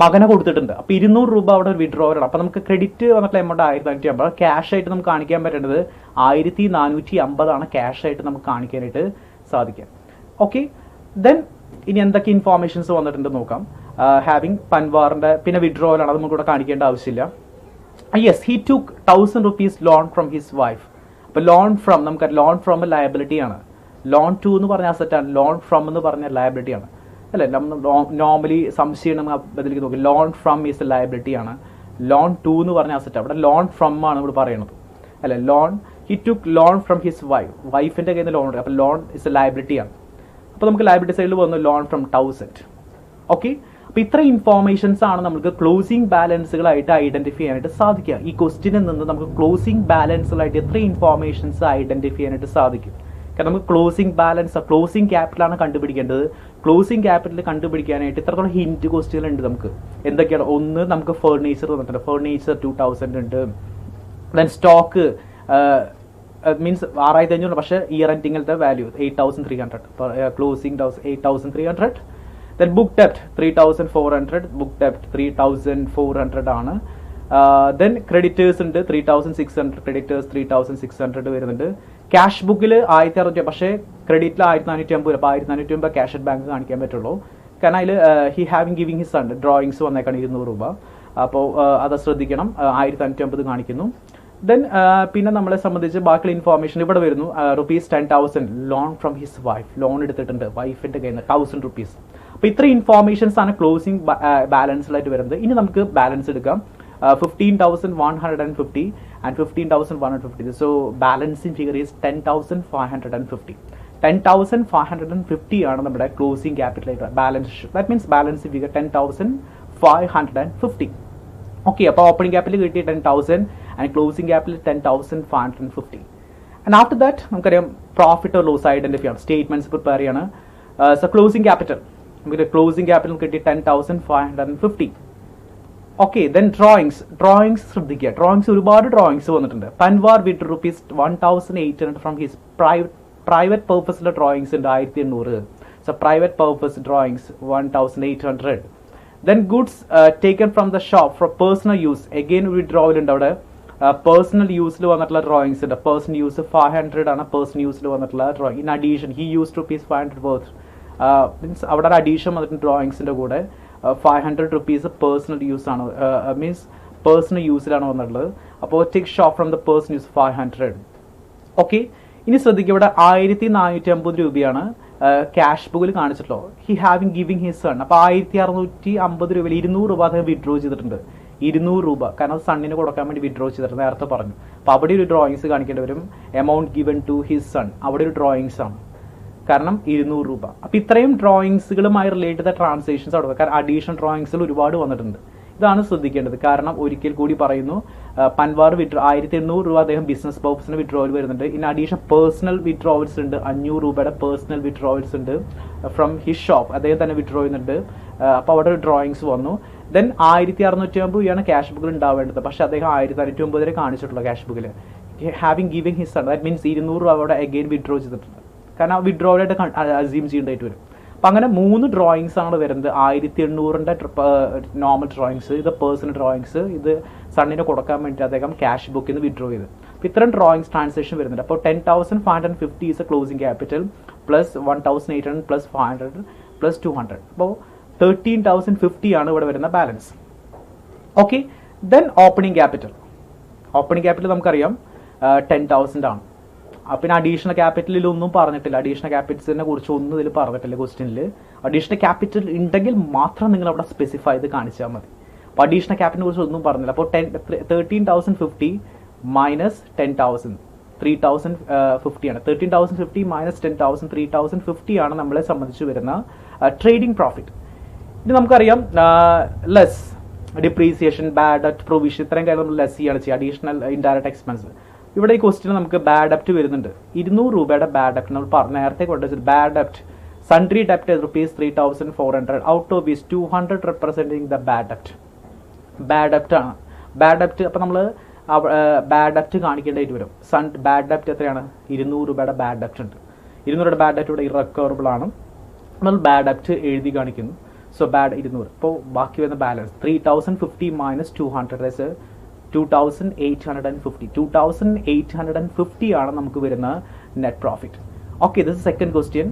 മകനെ കൊടുത്തിട്ടുണ്ട്. അപ്പോൾ 200 രൂപ അവിടെ ഒരു വിഡ്രോവലാണ്. അപ്പോൾ നമുക്ക് ക്രെഡിറ്റ് വന്നിട്ടുള്ള എമൗണ്ട് 1550. ക്യാഷ് ആയിട്ട് നമുക്ക് കാണിക്കാൻ പറ്റേണ്ടത് 1450 ക്യാഷ് ആയിട്ട് നമുക്ക് കാണിക്കാനായിട്ട് സാധിക്കുക. ഓക്കെ, ദെൻ ഇനി എന്തൊക്കെ ഇൻഫോർമേഷൻസ് വന്നിട്ടുണ്ട് നോക്കാം. ഹാവിങ് പൻവാറിന്റെ പിന്നെ വിഡ്രോവലാണ്, അത് നമുക്ക് ഇവിടെ കാണിക്കേണ്ട ആവശ്യമില്ല. Yes, he took 1000 rupees loan from his wife. അപ്പോൾ ലോൺ ഫ്രം, നമുക്ക് ലോൺ ഫ്രം ലയബിലിറ്റി ആണ്. ലോൺ ടു എന്ന് പറഞ്ഞ അസറ്റാണ്, ലോൺ ഫ്രം എന്ന് പറഞ്ഞ ലയബിലിറ്റി ആണ് അല്ലേ. നോർമലി സംശയം നമ്മൾ ബദലിക്ക് നോക്കി, loan from is A liability ആണ്. ലോൺ ടു എന്ന് പറഞ്ഞ അസറ്റ്, അവിടെ ലോൺ ഫ്രം ആണ് ഇവിടെ പറയുന്നത് അല്ലെ. Loan, he took loan from his wife, വൈഫിന്റെ കയ്യിൽ നിന്ന് ലോൺ ഉണ്ട്. അപ്പോൾ ലോൺ ഇസ് എ ലയബിലിറ്റി ആണ്. അപ്പോൾ നമുക്ക് ലയബിലിറ്റി സൈഡിൽ വന്നു ലോൺ ഫ്രം 1000. ഓക്കെ, അപ്പോൾ ഇത്ര ഇൻഫോർമേഷൻസ് ആണ് നമുക്ക് ക്ലോസിംഗ് ബാലൻസുകളായിട്ട് ഐഡന്റിഫൈ ചെയ്യാനായിട്ട് സാധിക്കുക. ഈ ക്വസ്റ്റിനിൽ നിന്ന് നമുക്ക് ക്ലോസിംഗ് ബാലൻസുകളായിട്ട് എത്ര ഇൻഫോർമേഷൻസ് ഐഡന്റിഫൈ ചെയ്യാനായിട്ട് സാധിക്കും. കാരണം നമുക്ക് ക്ലോസിംഗ് ബാലൻസ്, ക്ലോസിംഗ് ക്യാപിറ്റലാണ് കണ്ടുപിടിക്കേണ്ടത്. ക്ലോസിംഗ് ക്യാപിറ്റൽ കണ്ടുപിടിക്കാനായിട്ട് ഇത്രത്തോളം ഹിന്റ് ക്വസ്റ്റ്യൻ ഉണ്ട് നമുക്ക്. എന്തൊക്കെയാണ്? ഒന്ന്, നമുക്ക് ഫർണിച്ചർ തന്നിട്ടുണ്ട്, ഫർണിച്ചർ 2000 ഉണ്ട്. ദെൻ സ്റ്റോക്ക് മീൻസ് 6500, പക്ഷേ ഇയർ എൻഡിങ്ങിലത്തെ വാല്യൂ 8300, ക്ലോസിംഗ് 8300. ദെൻ ബുക്ക് ഡെപ്റ്റ് 3400, ബുക്ക് ഡെപ്റ്റ് 3400 ആണ്. ദെൻ ക്രെഡിറ്റേഴ്സ് ഉണ്ട് 3600, ക്രെഡിറ്റേഴ്സ് 3600 വരുന്നുണ്ട്. ക്യാഷ് ബുക്കിൽ 1600, പക്ഷേ ക്രെഡിറ്റിൽ 1450, അപ്പോൾ 1450 ക്യാഷ് അറ്റ് ബാങ്ക് കാണിക്കാൻ പറ്റുള്ളൂ. കാരണം അതിൽ he having giving his son drawings വന്നേക്കാണ് 200 രൂപ. അപ്പോൾ അത് ശ്രദ്ധിക്കണം, 1550 കാണിക്കുന്നു. ദെൻ പിന്നെ നമ്മളെ സംബന്ധിച്ച് ബാക്കിയുള്ള ഇൻഫോർമേഷൻ ഇവിടെ വരുന്നു. ₹10,000 loan from his wife, loan എടുത്തിട്ടുണ്ട് വൈഫിന്റെ കയ്യിൽ നിന്ന് 1000 rupees. അപ്പോൾ ഇത്ര ഇൻഫോർമേഷൻസ് ആണ് ക്ലോസിംഗ് ബാലൻസിലായിട്ട് വരുന്നത്. ഇനി നമുക്ക് ബാലൻസ് എടുക്കാം. 15,150 and 15,150. So balancing figure is 10,550. 10,550 ആണ് നമ്മുടെ closing capital balance. That means balancing figure 10,550. Okay, അപ്പോൾ ഓപ്പണിംഗ് ക്യാപിറ്റൽ കിട്ടി 10,000 and closing capital 10,550. And after that നമുക്കറിയാം പ്രോഫിറ്റ് ഓർ ലോസ് ഐഡന്റിഫൈ ചെയ്യണം, സ്റ്റേറ്റ്മെന്റ്സ് പ്രിപ്പയർ ചെയ്യാണ്. സോ ക്ലോസിംഗ് ക്യാപിറ്റൽ, നമുക്ക് closing capital കിട്ടി 10,550. Okay, then drawings ശ്രദ്ധിക്കുക. ഡ്രോയിങ്സ് ഒരുപാട് drawings വന്നിട്ടുണ്ട്. പൻവാർ വിത്ത് ₹1,800 ഫ്രം ഹിസ് പ്രൈവറ്റ് പർപ്പസിലെ ഡ്രോയിങ്സ് ഉണ്ട് 1800. So private purpose drawings 1,800. Then goods taken from the shop for personal use, again withdrawal ഉണ്ട് അവിടെ. Personal യൂസിൽ വന്നിട്ടുള്ള ഡ്രോയിങ്സ് ഉണ്ട്. പേഴ്സണൽ യൂസ് 500 ആണ് പേഴ്സണൽ യൂസിൽ വന്നിട്ടുള്ള drawing. In addition he use ₹500 worth, means അവിടെ ഒരു അഡീഷൻ വന്നിട്ട് ഡ്രോയിങ്സിന്റെ കൂടെ 500 rupees പേഴ്സണൽ യൂസ് ആണ്, മീൻസ് പേഴ്സണൽ യൂസിലാണ് വന്നിട്ടുള്ളത്. അപ്പോൾ take shop from the personal use 500. Okay, ഇനി ശ്രദ്ധിക്കുക, ഇവിടെ 1450 രൂപയാണ് ക്യാഷ് ബുക്കിൽ കാണിച്ചിട്ടുള്ളൂ. He having giving his son. അപ്പോൾ 1650 രൂപയിൽ 200 രൂപ അദ്ദേഹം വിഡ്രോ ചെയ്തിട്ടുണ്ട്. 200 രൂപ, കാരണം സണ്ണിന് കൊടുക്കാൻ വേണ്ടി വിഡ്രോ ചെയ്തിട്ടുണ്ട്, നേരത്തെ പറഞ്ഞു. അപ്പോൾ അവിടെ ഒരു ഡ്രോയിങ്സ് കാണിക്കേണ്ടി വരും. Amount given to his son, അവിടെ ഒരു ഡ്രോയിങ്സ് ആണ്, കാരണം 200 രൂപ. അപ്പോൾ ഇത്രയും ഡ്രോയിങ്സുകളുമായി റിലേറ്റ് ചെയ്ത ട്രാൻസാക്ഷൻസ് അവിടെ, കാരണം അഡീഷണൽ ഡ്രോയിങ്സിൽ ഒരുപാട് വന്നിട്ടുണ്ട്. ഇതാണ് ശ്രദ്ധിക്കേണ്ടത്. കാരണം ഒരിക്കൽ കൂടി പറയുന്നു, പൻവാർ 1800 രൂപ അദ്ദേഹം ബിസിനസ് പർപ്പസിന് വിഡ്രോവൽ വരുന്നുണ്ട്. ഇൻ അഡീഷൻ പേഴ്സണൽ വിഡ്രോവൽസ് ഉണ്ട്, 500 രൂപയുടെ പേഴ്സണൽ വിഡ്രോവൽസ് ഉണ്ട്. ഫ്രം ഹിസ് ഷോപ്പ് അദ്ദേഹം തന്നെ വിഡ്രോ ചെയ്യുന്നുണ്ട്. അപ്പോൾ അവിടെ ഒരു ഡ്രോയിങ്സ് വന്നു. ദെൻ 1650 രൂപയാണ് ക്യാഷ് ബുക്കിൽ ഉണ്ടാവേണ്ടത്, പക്ഷെ അദ്ദേഹം 1550 കാണിച്ചിട്ടുള്ള ക്യാഷ് ബുക്കിൽ. Having giving his sun, that means 200 രൂപ അവിടെ അഗെയിൻ വിഡ്രോ ചെയ്തിട്ടുണ്ട്, കാരണം വിഡ്രോവലായിട്ട് അസ്യൂം ചെയ്യേണ്ടതായിട്ട് വരും. അപ്പം അങ്ങനെ 3 ഡ്രോയിങ്സ് ആണ് വരുന്നത്. 1800ന്റെ നോർമൽ ഡ്രോയിങ്സ്, ഇത് പേഴ്സണൽ ഡ്രോയിങ്സ്, ഇത് സണ്ണിന് കൊടുക്കാൻ വേണ്ടി അദ്ദേഹം ക്യാഷ് ബുക്കിൽ നിന്ന് വിഡ്രോ ചെയ്ത്. അപ്പോൾ ഇത്തരം ഡ്രോയിങ്സ് ട്രാൻസാക്ഷൻ വരുന്നുണ്ട്. അപ്പോൾ 10,550 is A closing capital plus 1,800 plus 500 plus 200. അപ്പോൾ 13,050 ആണ് ഇവിടെ വരുന്ന balance. Okay, then opening capital. Opening capital നമുക്കറിയാം 10,000 ആണ്. പിന്നെ അഡീഷണൽ ക്യാപിറ്റലിൽ ഒന്നും പറഞ്ഞിട്ടില്ല. അഡീഷണൽ ക്യാപിറ്റലിനെ കുറിച്ച് ഒന്നും ഇതിൽ പറഞ്ഞിട്ടില്ല ക്വസ്റ്റ്യനിൽ. അഡീഷണൽ ക്യാപിറ്റൽ ഉണ്ടെങ്കിൽ മാത്രം നിങ്ങൾ അവിടെ സ്പെസിഫൈ ചെയ്ത് കാണിച്ചാൽ മതി. അപ്പോൾ അഡീഷണൽ ക്യാപിറ്റലിനെ കുറിച്ച് ഒന്നും പറഞ്ഞില്ല. അപ്പോൾ 13,050 മൈനസ് 10,000 3,050 ആണ്. 13,050 മൈനസ് 10,000 3,050 ആണ് നമ്മളെ സംബന്ധിച്ച് വരുന്ന ട്രേഡിംഗ് പ്രോഫിറ്റ്. ഇനി നമുക്കറിയാം less depreciation, bad debt, provision, ഇത്രയും കാര്യം നമ്മൾ ലെസ് ചെയ്യാണ് ചെയ്യുക. Additional indirect expense. ഇവിടെ ഈ ക്വസ്റ്റ്യൻ നമുക്ക് ബാഡ് ഡെപ്റ്റ് വരുന്നുണ്ട്. 200 രൂപയുടെ ബാഡ് ഡെപ്റ്റ് നമ്മൾ നേരത്തെ കൊണ്ടുവച്ചത്. Bad ഡെപ്റ്റ്, sundry ഡെപ്റ്റ് ₹3,400, out of which 200 representing the bad ഡെപ്റ്റ്. Bad ഡെപ്റ്റ് ആണ്. ബാഡ് ഡെപ്റ്റ് അപ്പോൾ നമ്മൾ ബാഡ് ഡെപ്റ്റ് കാണിക്കേണ്ടതായിട്ട് വരും. ബാഡ് ഡെപ്റ്റ് എത്രയാണ്? 200 രൂപയുടെ ബാഡ് ഡെപ്റ്റ് ഉണ്ട്. 200 രൂപയുടെ ബാഡ് ഡെപ്റ്റ് ഇവിടെ ഇറക്കവറബിൾ ആണ്. നമ്മൾ ബാഡ് ഡെപ്റ്റ് എഴുതി കാണിക്കുന്നു. So bad 200. അപ്പോൾ ബാക്കി വരുന്ന ബാലൻസ് 3050 മൈനസ് 200 ഇസ് 2850. 2850 ആണ് നമുക്ക് വരുന്ന net profit. Okay, this is second question.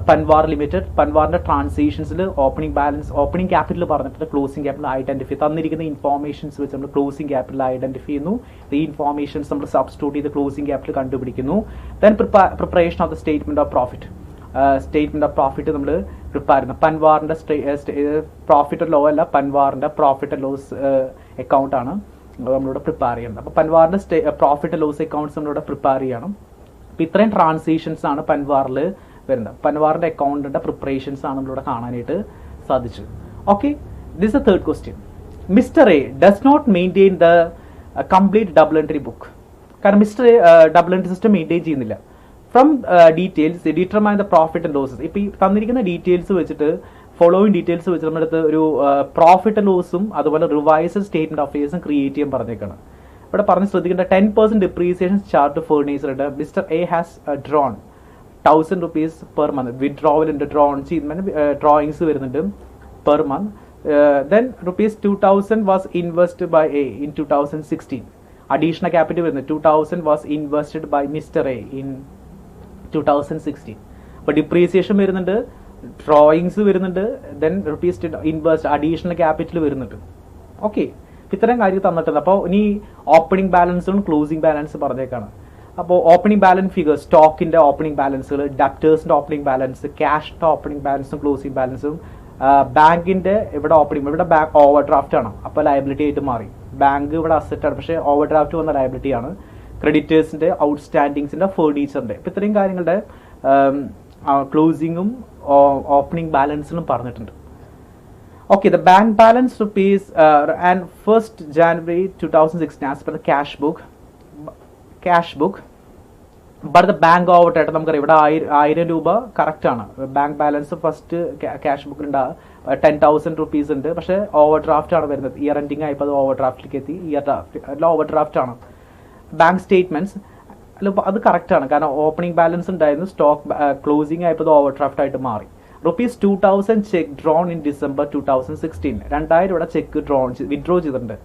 Panwar limited, പൻവാറിന്റെ ട്രാൻസാക്ഷൻസിൽ ഓപ്പണിംഗ് ബാലൻസ്, ഓപ്പണിംഗ് ക്യാപിറ്റൽ പറഞ്ഞിട്ട് ക്ലോസിംഗ് ക്യാപിറ്റൽ ഐഡന്റിഫൈ, തന്നിരിക്കുന്ന ഇൻഫോർമേഷൻസ് വെച്ച് നമ്മൾ ക്ലോസിംഗ് ക്യാപിറ്റൽ ഐഡന്റിഫൈ ചെയ്യുന്നു. ഈ ഇൻഫോർമേഷൻസ് നമ്മൾ സബ്സ്റ്റിറ്റ്യൂട്ട് ചെയ്ത് ക്ലോസിംഗ് ക്യാപിറ്റൽ കണ്ടുപിടിക്കുന്നു. Then preparation of the statement of profit. Statement of profit നമ്മൾ പ്രിപ്പയർ ചെയ്യുന്നു. പൻവാറിന്റെ പ്രോഫിറ്റ് ലോ അല്ല, പൻവാറിന്റെ പ്രോഫിറ്റ് ആൻഡ് ലോസ് അക്കൗണ്ട് ആണ് നമ്മളിവിടെ പ്രിപ്പയർ ചെയ്യുന്നത്. അപ്പോൾ പൻവാറിന്റെ പ്രോഫിറ്റ് ആൻഡ് ലോസ് അക്കൗണ്ട്സ് നമ്മളിവിടെ പ്രിപ്പയർ ചെയ്യണം. അപ്പോൾ ഇത്രയും ട്രാൻസാക്ഷൻസ് ആണ് പൻവാറിൽ വരുന്നത്. പൻവാറിന്റെ അക്കൗണ്ടിന്റെ പ്രിപ്പറേഷൻസ് ആണ് നമ്മളിവിടെ കാണാനായിട്ട് സാധിച്ചത്. Okay, this a third question. Mister A does not maintain the complete double entry book. കാരണം mister A double entry system maintain ചെയ്യുന്നില്ല. From details determine the profit and losses. ഇപ്പോൾ ഈ തന്നിരിക്കുന്ന ഡീറ്റെയിൽസ് വെച്ചിട്ട്, ഫോളോയിങ് ഡീറ്റെയിൽസ് വെച്ചിട്ട് നമ്മുടെ അടുത്ത് ഒരു പ്രോഫിറ്റ് ആൻഡ് ലോസും അതുപോലെ റിവൈസ്ഡ് സ്റ്റേറ്റ്മെന്റ് ഓഫ് ഫേസും ക്രിയേറ്റ് ചെയ്യാൻ പറഞ്ഞേക്കാണ്. ഇവിടെ പറഞ്ഞ് ശ്രദ്ധിക്കേണ്ട 10% ഡിപ്രീസിയേഷൻ ചാർട്ട് ഫേർണിച്ചർ ഉണ്ട്. Mister A has drawn 1000 rupees per month. Withdrawal ഉണ്ട്, ഡ്രോൺ ഡ്രോയിങ്സ് വരുന്നുണ്ട് per month. Then ₹2000 was invested by A in 2016. Additional capital വരുന്നത് 2000 was invested by mister A in 2016. അപ്പോൾ ഡിപ്രീസിയേഷൻ വരുന്നുണ്ട്, ഡ്രോയിങ്സ് വരുന്നുണ്ട്, then rupees invest additional capital വരുന്നുണ്ട്. Okay, ഇത്തരം കാര്യം തന്നിട്ടുണ്ട്. അപ്പോൾ ഇനി ഓപ്പണിംഗ് ബാലൻസും ക്ലോസിംഗ് ബാലൻസ് പറഞ്ഞേക്കാണ്. അപ്പോൾ ഓപ്പണിംഗ് ബാലൻസ് ഫിഗർ, സ്റ്റോക്കിന്റെ ഓപ്പണിംഗ് ബാലൻസുകൾ, ഡെപ്റ്റേഴ്സിന്റെ ഓപ്പണിംഗ് ബാലൻസ്, ക്യാഷിന്റെ ഓപ്പണിംഗ് ബാലൻസും ക്ലോസിംഗ് ബാലൻസും, ബാങ്കിന്റെ ഇവിടെ ഓപ്പണിംഗ്, ഇവിടെ ബാങ്ക് ഓവർ ഡ്രാഫ്റ്റ് ആണ്, അപ്പോൾ ലയബിലിറ്റി ആയിട്ട് മാറി. ബാങ്ക് ഇവിടെ അസറ്റ് ആണ്, പക്ഷേ ഓവർ ഡ്രാഫ്റ്റ് വന്ന ലയബിലിറ്റി ആണ്. ക്രെഡിറ്റേഴ്സിന്റെ, ഔട്ട്സ്റ്റാൻഡിങ്സിന്റെ, ഫേർണിച്ചറിന്റെ, ഇപ്പം ഇത്രയും കാര്യങ്ങളുടെ ക്ലോസിംഗും ഓപ്പണിംഗ് ബാലൻസിലും പറഞ്ഞിട്ടുണ്ട്. Okay, the bank balance rupees and 1st January 2016 as per the cash book, but the bank overdraft നമുക്കറിയാം ഇവിടെ 1000 രൂപ കറക്റ്റ് ആണ്. ബാങ്ക് ബാലൻസ് ഫസ്റ്റ് ക്യാഷ് ബുക്കിൽ ഉണ്ട് 10,000 rupees ഉണ്ട്, പക്ഷേ ഓവർ ഡ്രാഫ്റ്റ് ആണ് വരുന്നത്. ഇയർ എൻഡിങ് ആയപ്പോൾ അത് ഓവർ ഡ്രാഫ്റ്റിലേക്ക് എത്തി. എല്ലാം ഓവർ ഡ്രാഫ്റ്റ് ആണ്. ബാങ്ക് സ്റ്റേറ്റ്മെന്റ്സ് അത് കറക്റ്റ് ആണ്, കാരണം ഓപ്പണിംഗ് ബാലൻസ് ഉണ്ടായിരുന്നു, സ്റ്റോക്ക് ക്ലോസിംഗ് ആയപ്പോൾ അത് ഓവർ ഡ്രാഫ്റ്റ് ആയിട്ട് മാറി. ₹2000 ചെക്ക് ഡ്രോൺ ഇൻ ഡിസംബർ 2016. 2000 ഇവിടെ ചെക്ക് വിഡ്രോ ചെയ്തിട്ടുണ്ട്.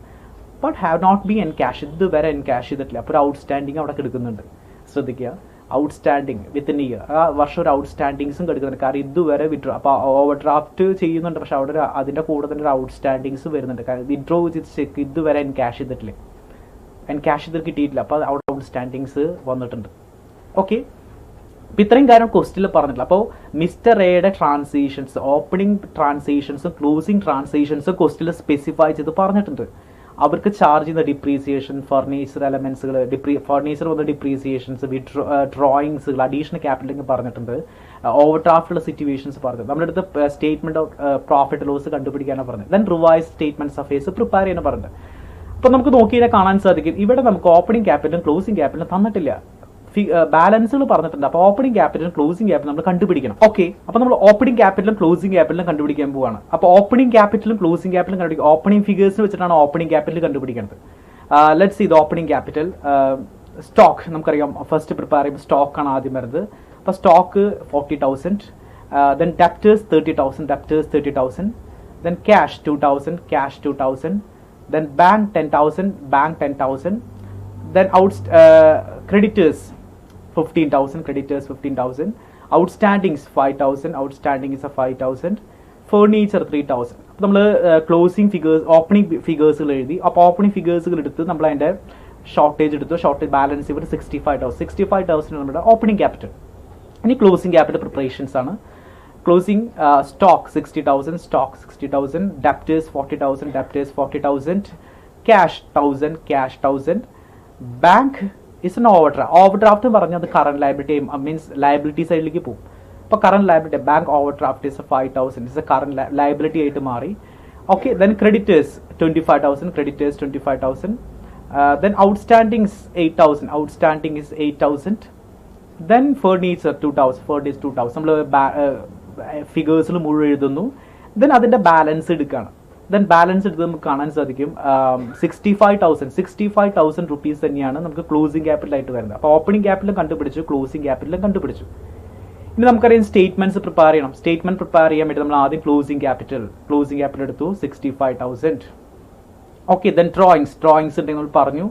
But have not be encash, ഇതുവരെ എൻ ക്യാഷ് ചെയ്തിട്ടില്ല. അപ്പോൾ ഒരു ഔട്ട്സ്റ്റാൻഡിങ് അവിടെ കിടക്കുന്നുണ്ട്. ശ്രദ്ധിക്കുക, ഔട്ട്സ്റ്റാൻഡിങ് വിത്തിൻ ഇയർ, ആ വർഷം ഒരു ഔട്ട്സ്റ്റാൻഡിങ്സും കിടക്കുന്നുണ്ട്. കാരണം ഇതുവരെ വിഡ്രോ, അപ്പോൾ ഓവർ ഡ്രാഫ്റ്റ് ചെയ്യുന്നുണ്ട്, പക്ഷെ അവിടെ അതിൻ്റെ കൂടെ തന്നെ ഒരു ഔട്ട്സ്റ്റാൻഡിങ്സ് വരുന്നുണ്ട്. കാരണം വിഡ്രോ ചെയ്ത് ചെക്ക് ഇതുവരെ എൻ ക്യാഷ് ചെയ്തിട്ടില്ല, എൻ ക്യാഷ് ചെയ്തിട്ട് കിട്ടിയിട്ടില്ല. അപ്പോൾ അവിടെ ഔട്ട്സ്റ്റാൻഡിങ്സ് വന്നിട്ടുണ്ട്. ഓക്കെ, അപ്പം ഇത്രയും കാര്യം ക്വസ്റ്റിൽ പറഞ്ഞിട്ടില്ല. അപ്പോൾ മിസ്റ്റർ എയുടെ ട്രാൻസാക്ഷൻസ്, ഓപ്പണിംഗ് ട്രാൻസാക്ഷൻസും ക്ലോസിംഗ് ട്രാൻസാക്ഷൻസും ക്വസ്റ്റിൽ സ്പെസിഫൈ ചെയ്ത് പറഞ്ഞിട്ടുണ്ട്. അവർക്ക് ചാർജ് ചെയ്യുന്ന ഡിപ്രീസിയേഷൻ, ഫർണിച്ചർ എലമെന്റ്സുകൾ, ഫർണിച്ചർ വന്ന ഡിപ്രീസിയേഷൻസ്, ഡ്രോയിങ്സുകൾ, അഡീഷണൽ ക്യാപിറ്റലിംഗ് പറഞ്ഞിട്ടുണ്ട്. ഓവർ ഡ്രാഫ്റ്റുള്ള സിറ്റുവേഷൻസ് പറഞ്ഞത്. നമ്മുടെ അടുത്ത് സ്റ്റേറ്റ്മെന്റ് ഓഫ് പ്രോഫിറ്റ് ലോസ് കണ്ടുപിടിക്കാനാണ് പറഞ്ഞത്. Then revise statements of affairs prepare ചെയ്യാൻ പറഞ്ഞത്. അപ്പോൾ നമുക്ക് നോക്കിയാൽ കാണാൻ സാധിക്കും ഇവിടെ നമുക്ക് ഓപ്പണിംഗ് ക്യാപിറ്റലും ക്ലോസിംഗ് ക്യാപിറ്റലും തന്നിട്ടില്ല, ബാലൻസുകൾ പറഞ്ഞിട്ടുണ്ട്. അപ്പോൾ ഓപ്പണിംഗ് ക്യാപിറ്റലും ക്ലോസിംഗ് ക്യാപിറ്റലും നമ്മൾ കണ്ടുപിടിക്കണം. ഓക്കെ, അപ്പോൾ നമ്മൾ ഓപ്പണിംഗ് ക്യാപിറ്റലും ക്ലോസിംഗ് ക്യാപിറ്റലും കണ്ടുപിടിക്കാൻ പോവാണ്. അപ്പോൾ ഓപ്പണിംഗ് ക്യാപിറ്റലും ക്ലോസിംഗ് ക്യാപിറ്റലും കണ്ടുപിടിക്കും. ഓപ്പണിംഗ് ഫിഗേഴ്സ് വെച്ചിട്ടാണ് ഓപ്പണിംഗ് ക്യാപിറ്റൽ കണ്ടുപിടിക്കുന്നത്. Let's see the opening capital. Stock നമുക്കറിയാം, ഫസ്റ്റ് പ്രിപ്പയർ ചെയ്യുമ്പോൾ സ്റ്റോക്കാണ് ആദ്യം വരുന്നത്. അപ്പോൾ stock 40,000, then debtors 30,000, then cash 2,000, then bank 10,000, then creditors 15,000, outstandings 5,000, outstanding is a 5,000, furniture 3,000. അപ്പോൾ നമ്മൾ ക്ലോസിംഗ് ഫിഗേഴ്സ്, ഓപ്പണിംഗ് ഫിഗേഴ്സുകൾ എഴുതി. അപ്പോൾ ഓപ്പണിംഗ് ഫിഗേഴ്സുകൾ എടുത്ത് നമ്മൾ അതിൻ്റെ ഷോർട്ടേജ് എടുത്തു. ഷോർട്ടേജ് ബാലൻസ് ഇവിടെ 65,000 നമ്മുടെ ഓപ്പണിംഗ് ക്യാപിറ്റൽ. ഇനി ക്ലോസിംഗ് ക്യാപിറ്റൽ പ്രിപ്പറേഷൻസ് ആണ്. Closing stock 60,000, debtors 40,000, cash 1,000, bank is an overdraft എന്ന് പറഞ്ഞാൽ അത് കറന്റ് ലയബിലിറ്റി മീൻസ് ലയബിലിറ്റി സൈഡിലേക്ക് പോകും. അപ്പോൾ current liability bank overdraft is 5,000 is a current liability ആയിട്ട് മാറി. Okay, then creditors 25,000, then outstandings 8,000, then furniture 2,000, നമ്മൾ ഫിഗേഴ്സിൽ മുഴുവൻ എഴുതുന്നു. ദെൻ അതിൻ്റെ ബാലൻസ് എടുക്കുകയാണ്. ദെൻ ബാലൻസ് എടുത്ത് നമുക്ക് കാണാൻ സാധിക്കും 65,000 rupees തന്നെയാണ് നമുക്ക് ക്ലോസിംഗ് ക്യാപിറ്റൽ ആയിട്ട് വരുന്നത്. അപ്പോൾ ഓപ്പണിംഗ് ക്യാപിറ്റലും കണ്ടുപിടിച്ചു, ക്ലോസിംഗ് ക്യാപിറ്റലും കണ്ടുപിടിച്ചു. ഇനി നമുക്കറിയാം സ്റ്റേറ്റ്മെന്റ്സ് പ്രിപ്പയർ ചെയ്യണം. സ്റ്റേറ്റ്മെന്റ് പ്രിപ്പയർ ചെയ്യാൻ വേണ്ടി നമ്മൾ ആദ്യം ക്ലോസിംഗ് ക്യാപിറ്റൽ എടുത്തു 65,000. ഓക്കെ, ദെൻ ഡ്രോയിങ്സ് ഉണ്ടെങ്കിൽ നമ്മൾ പറഞ്ഞു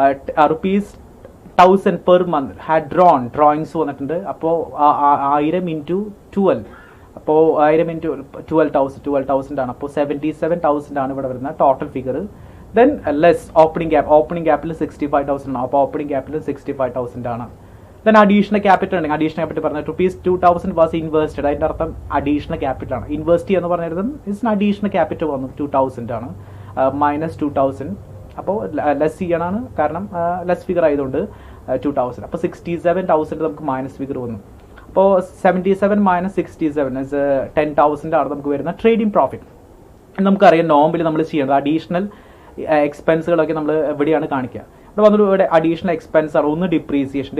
₹1,000 പെർ മന്ത് ഹാഡ് ഡ്രോയിങ്സ് വന്നിട്ടുണ്ട്. അപ്പോൾ 1000 ഇൻറ്റു 12, അപ്പോൾ 1000 ഇൻറ്റു 12,000 ആണ്. അപ്പോൾ 77,000 ആണ് ഇവിടെ വരുന്ന total figure. Then less opening capital 65,000 ആണ്. അപ്പോൾ ഓപ്പണിംഗ് ക്യാപിറ്റൽ 65,000 ആണ്. ദെൻ അഡീഷണൽ ക്യാപിറ്റൽ ഉണ്ടെങ്കിൽ അഡീഷണൽ ക്യാപിറ്റൽ പറഞ്ഞാൽ ₹2,000 വാസ് ഇൻവെസ്റ്റഡ്. അതിൻ്റെ അർത്ഥം അഡീഷണൽ ക്യാപിറ്റൽ ആണ്. ഇൻവെസ്റ്റ് എന്ന് പറഞ്ഞിരുന്നത് ഇറ്റ്സ് അഡീഷണൽ ക്യാപിറ്റൽ വന്നു 2,000 ആണ്. മൈനസ് 2,000, അപ്പോൾ ലെസ് ചെയ്യണമാണ്, കാരണം ലെസ് ഫിഗർ ആയതുകൊണ്ട് 2,000. അപ്പോൾ 67,000 നമുക്ക് മൈനസ് ഫിഗർ വന്നു. അപ്പോൾ 77 മൈനസ് 67 ഇസ് 10,000 ആണ് നമുക്ക് വരുന്ന ട്രേഡിംഗ് പ്രോഫിറ്റ്. നമുക്കറിയാം നോമ്പിൽ നമ്മൾ ചെയ്യേണ്ടത് അഡീഷണൽ എക്സ്പെൻസുകളൊക്കെ നമ്മൾ എവിടെയാണ് കാണിക്കുക. ഇവിടെ വന്നിട്ട് ഇവിടെ അഡീഷണൽ എക്സ്പെൻസ് ആണ്. ഒന്ന് ഡിപ്രീസിയേഷൻ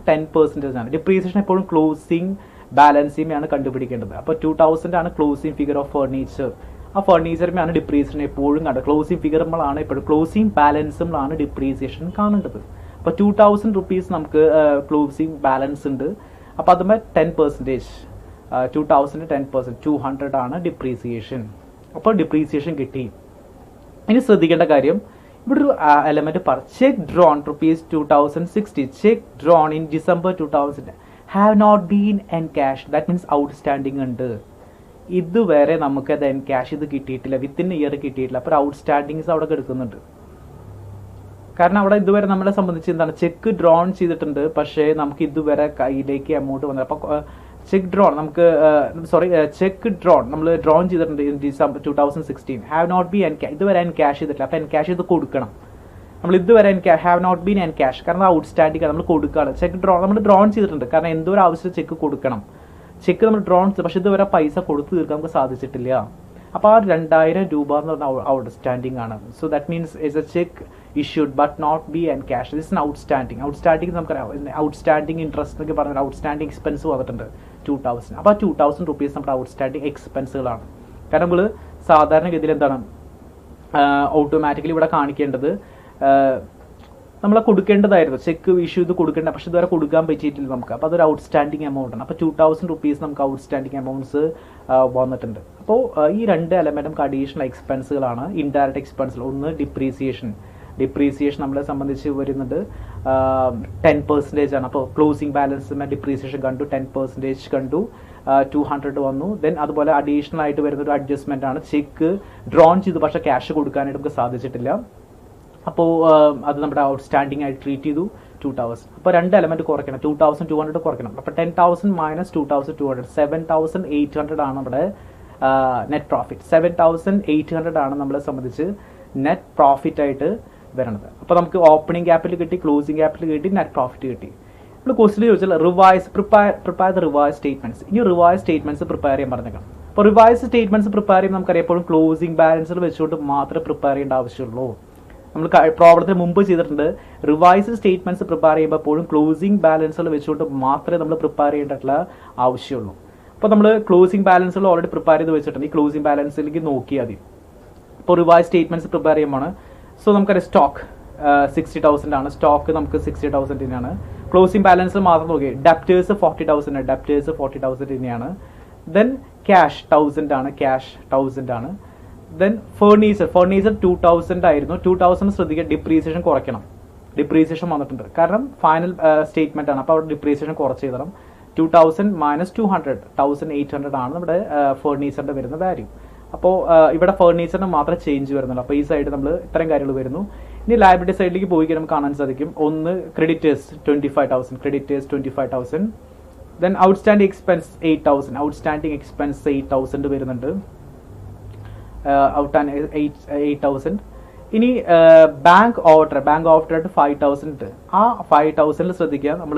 10% ആണ്. ഡിപ്രീസിയേഷൻ എപ്പോഴും ക്ലോസിംഗ് ബാലൻസിനെയാണ് കണ്ടുപിടിക്കേണ്ടത്. അപ്പോൾ 2,000 ആണ് ക്ലോസിംഗ് ഫിഗർ ഓഫ് ഫർണിച്ചർ. ആ ഫർണിച്ചറിനെയാണ് ഡിപ്രീസിയേഷൻ എപ്പോഴും കണ്ടത്. ക്ലോസിംഗ് ഫിഗറുകളാണ് എപ്പോഴും ക്ലോസിംഗ് ബാലൻസുകളാണ് ഡിപ്രീസിയേഷൻ കാണേണ്ടത്. അപ്പോൾ 2,000 റുപ്പീസ് നമുക്ക് ക്ലോസിംഗ് ബാലൻസ് ഉണ്ട്. അപ്പോൾ അതുമ്പോൾ 10%, 2,000 10%, 200 ആണ് ഡിപ്രീസിയേഷൻ. അപ്പോൾ ഡിപ്രീസിയേഷൻ കിട്ടി. ഇനി ശ്രദ്ധിക്കേണ്ട കാര്യം, ഇവിടെ ഒരു element cheque drawn ₹2,060, cheque drawn in December 2000 have not been encash. That means outstanding ഉണ്ട്. ഇതുവരെ നമുക്ക് അത് എൻ ക്യാഷ് ഇത് കിട്ടിയിട്ടില്ല, വിത്തിൻ ഇയർ കിട്ടിയിട്ടില്ല. അപ്പോൾ ഔട്ട്സ്റ്റാൻഡിങ്സ് അവിടെ എടുക്കുന്നുണ്ട്. കാരണം അവിടെ ഇതുവരെ നമ്മളെ സംബന്ധിച്ച് എന്താണ്, ചെക്ക് ഡ്രോൺ ചെയ്തിട്ടുണ്ട്, പക്ഷേ നമുക്ക് ഇതുവരെ കയ്യിലേക്ക് എമൗണ്ട് വന്നത്. അപ്പോൾ ചെക്ക് ഡ്രോൺ ചെക്ക് ഡ്രോൺ നമ്മൾ ഡ്രോൺ ചെയ്തിട്ടുണ്ട് in December 2016 have not be encash. ഇതുവരെ എൻ ക്യാഷ് ചെയ്തിട്ടില്ല. അപ്പോൾ എൻ ക്യാഷ് ഇത് കൊടുക്കണം. നമ്മൾ ഇതുവരെ have not been encash, കാരണം ഔട്ട്സ്റ്റാൻഡിങ് നമ്മൾ കൊടുക്കുകയാണ്. ചെക്ക് ഡ്രോൺ നമ്മൾ ഡ്രോൺ ചെയ്തിട്ടുണ്ട്, കാരണം എന്തോ ഒരു ആവശ്യം ചെക്ക് കൊടുക്കണം. ചെക്ക് നമ്മൾ ഡ്രോൺ ചെയ്തു, പക്ഷെ ഇതുവരെ പൈസ കൊടുത്തു തീർക്കാൻ നമുക്ക് സാധിച്ചിട്ടില്ല. അപ്പോൾ ആ ₹2,000 എന്ന് പറഞ്ഞാൽ ഔട്ട്സ്റ്റാൻഡിങ് ആണ്. So that means is a cheque issued but not be and cash. This is outstanding. നമുക്കറിയാം ഔട്ട്സ്റ്റാൻഡിങ് ഇൻട്രസ്റ്റ് എന്നൊക്കെ പറഞ്ഞാൽ ഔട്ട്സ്റ്റാൻഡിങ് എക്സ്പെൻസ് വന്നിട്ടുണ്ട് 2,000. അപ്പോൾ ആ 2,000 റുപ്പീസ് നമ്മുടെ ഔട്ട്സ്റ്റാൻഡിങ് എക്സ്പെൻസുകളാണ്. കാരണം നമ്മൾ സാധാരണഗതിയിൽ എന്താണ് ഓട്ടോമാറ്റിക്കലി ഇവിടെ കാണിക്കേണ്ടത്, നമ്മൾ കൊടുക്കേണ്ടതായിരുന്നു, ചെക്ക് ഇഷ്യൂ ഇത് കൊടുക്കേണ്ട, പക്ഷെ ഇതുവരെ കൊടുക്കാൻ പറ്റിയിട്ടില്ല നമുക്ക്. അപ്പോൾ അതൊരു ഔട്ട്സ്റ്റാൻഡിങ് എമൗണ്ട് ആണ്. അപ്പോൾ 2,000 റുപ്പീസ് നമുക്ക് ഔട്ട്സ്റ്റാൻഡിങ് എമൗണ്ട്സ് വന്നിട്ടുണ്ട്. അപ്പോൾ ഈ രണ്ട് എലമെന്റ് നമുക്ക് അഡീഷണൽ എക്സ്പെൻസുകളാണ്, ഇൻഡയറക്റ്റ് എക്സ്പെൻസുകൾ. ഒന്ന് ഡിപ്രീസിയേഷൻ നമ്മളെ സംബന്ധിച്ച് വരുന്നത് 10% ആണ്. അപ്പോൾ ക്ലോസിംഗ് ബാലൻസ് ഡിപ്രീസിയേഷൻ കണ്ടു, 10% കണ്ടു, 200 വന്നു. ദെൻ അതുപോലെ അഡീഷണൽ ആയിട്ട് വരുന്ന ഒരു അഡ്ജസ്റ്റ്മെന്റ് ആണ്, ചെക്ക് ഡ്രോൺ ചെയ്തു പക്ഷേ ക്യാഷ് കൊടുക്കാനായിട്ട് നമുക്ക് സാധിച്ചിട്ടില്ല. അപ്പോൾ അത് നമ്മുടെ ഔട്ട്സ്റ്റാൻഡിങ് ആയിട്ട് ട്രീറ്റ് ചെയ്തു 2,000. അപ്പോൾ രണ്ട് എലമെന്റ് കുറയ്ക്കണം, 2,200 കുറയ്ക്കണം. അപ്പോൾ 10,000 മൈനസ് 2,200 7,800 ആണ് നമ്മുടെ നെറ്റ് പ്രോഫിറ്റ്. 7,800 ആണ് നമ്മളെ സംബന്ധിച്ച് നെറ്റ് പ്രോഫിറ്റ് ആയിട്ട് വരണത്. അപ്പോൾ നമുക്ക് ഓപ്പണിംഗ് ക്യാപിറ്റൽ കിട്ടി, ക്ലോസിംഗ് ക്യാപിറ്റൽ കിട്ടി, നെറ്റ് പ്രോഫിറ്റ് കിട്ടി. നമ്മൾ ക്വസ്റ്റിൽ ചോദിച്ചാൽ പ്രിപ്പയർ ദ റിവൈസ് സ്റ്റേറ്റ്മെന്റ്സ്. ഇനി റിവൈസ് സ്റ്റേറ്റ്മെന്റ്സ് പ്രിപ്പയർ ചെയ്യാൻ പറഞ്ഞേക്കാം. അപ്പോൾ റിവൈസ് സ്റ്റേറ്റ്മെന്റ്സ് പ്രിപ്പയർ ചെയ്യുമ്പോൾ നമുക്കറിയാം എപ്പോഴും ക്ലോസിംഗ് ബാലൻസുകൾ വെച്ചുകൊണ്ട് മാത്രമേ പ്രിപ്പയർ ചെയ്യേണ്ട ആവശ്യമുള്ളൂ. നമ്മൾ പ്രോബ്ലത്തിന് മുമ്പ് ചെയ്തിട്ടുണ്ട്, റിവൈസ് സ്റ്റേറ്റ്മെന്റ്സ് പ്രിപ്പയർ ചെയ്യുമ്പോൾ എപ്പോഴും ക്ലോസിംഗ് ബാലൻസുകൾ വെച്ചുകൊണ്ട് മാത്രമേ നമ്മൾ പ്രിപ്പയർ ചെയ്യേണ്ടിട്ടുള്ള ആവശ്യമുള്ളൂ. അപ്പോൾ നമ്മൾ ക്ലോസിംഗ് ബാലൻസുകൾ ഓൾറെഡി പ്രിപ്പയർ ചെയ്ത് വെച്ചിട്ടുണ്ട്. ഈ ക്ലോസിംഗ് ബാലൻസിലേക്ക് നോക്കിയാൽ മതി. ഇപ്പോൾ റിവൈസ് സ്റ്റേറ്റ്മെന്റ്സ് പ്രിപ്പയർ ചെയ്യുമ്പോൾ സോ നമുക്കറിയാം സ്റ്റോക്ക് 60,000 ആണ്. സ്റ്റോക്ക് നമുക്ക് 60,000 ആണ്. ക്ലോസിംഗ് ബാലൻസ് മാത്രം നോക്കി, ഡെപ്റ്റേഴ്സ് 40,000 തന്നെയാണ്. ദെൻ ക്യാഷ് 1,000 ആണ്, ക്യാഷ് 1,000 ആണ്. ദെൻ ഫർണിച്ചർ 2,000 ആയിരുന്നു. 2,000 ശ്രദ്ധിക്കുക, ഡിപ്രീസിയേഷൻ കുറയ്ക്കണം. ഡിപ്രീസിയേഷൻ വന്നിട്ടുണ്ട്, കാരണം ഫൈനൽ സ്റ്റേറ്റ്മെന്റ് ആണ്. അപ്പോൾ അവിടെ ഡിപ്രീസിയേഷൻ കുറച്ച് ചെയ്തണം. 2,000 മൈനസ് 200 1,800 ആണ് നമ്മുടെ ഫർണിച്ചറിന്റെ വരുന്ന വാല്യൂ. അപ്പോൾ ഇവിടെ ഫർണിച്ചറിന് മാത്രമേ ചേഞ്ച് വരുന്നുള്ളൂ. അപ്പോൾ ഈ സൈഡ് നമ്മൾ ഇത്രയും കാര്യങ്ങൾ വരുന്നു. ഇനി ലയബിലിറ്റി സൈഡിലേക്ക് പോയി നമുക്ക് കാണാൻ സാധിക്കും. ഒന്ന് ക്രെഡിറ്റേഴ്സ് 25,000. ദെൻ ഔട്ട്സ്റ്റാൻഡിംഗ് എക്സ്പെൻസ് 8,000 വരുന്നുണ്ട്. 8,000. ഇനി ബാങ്ക് ഓർഡർ 5,000. ആ 5,000 ശ്രദ്ധിക്കുക, നമ്മൾ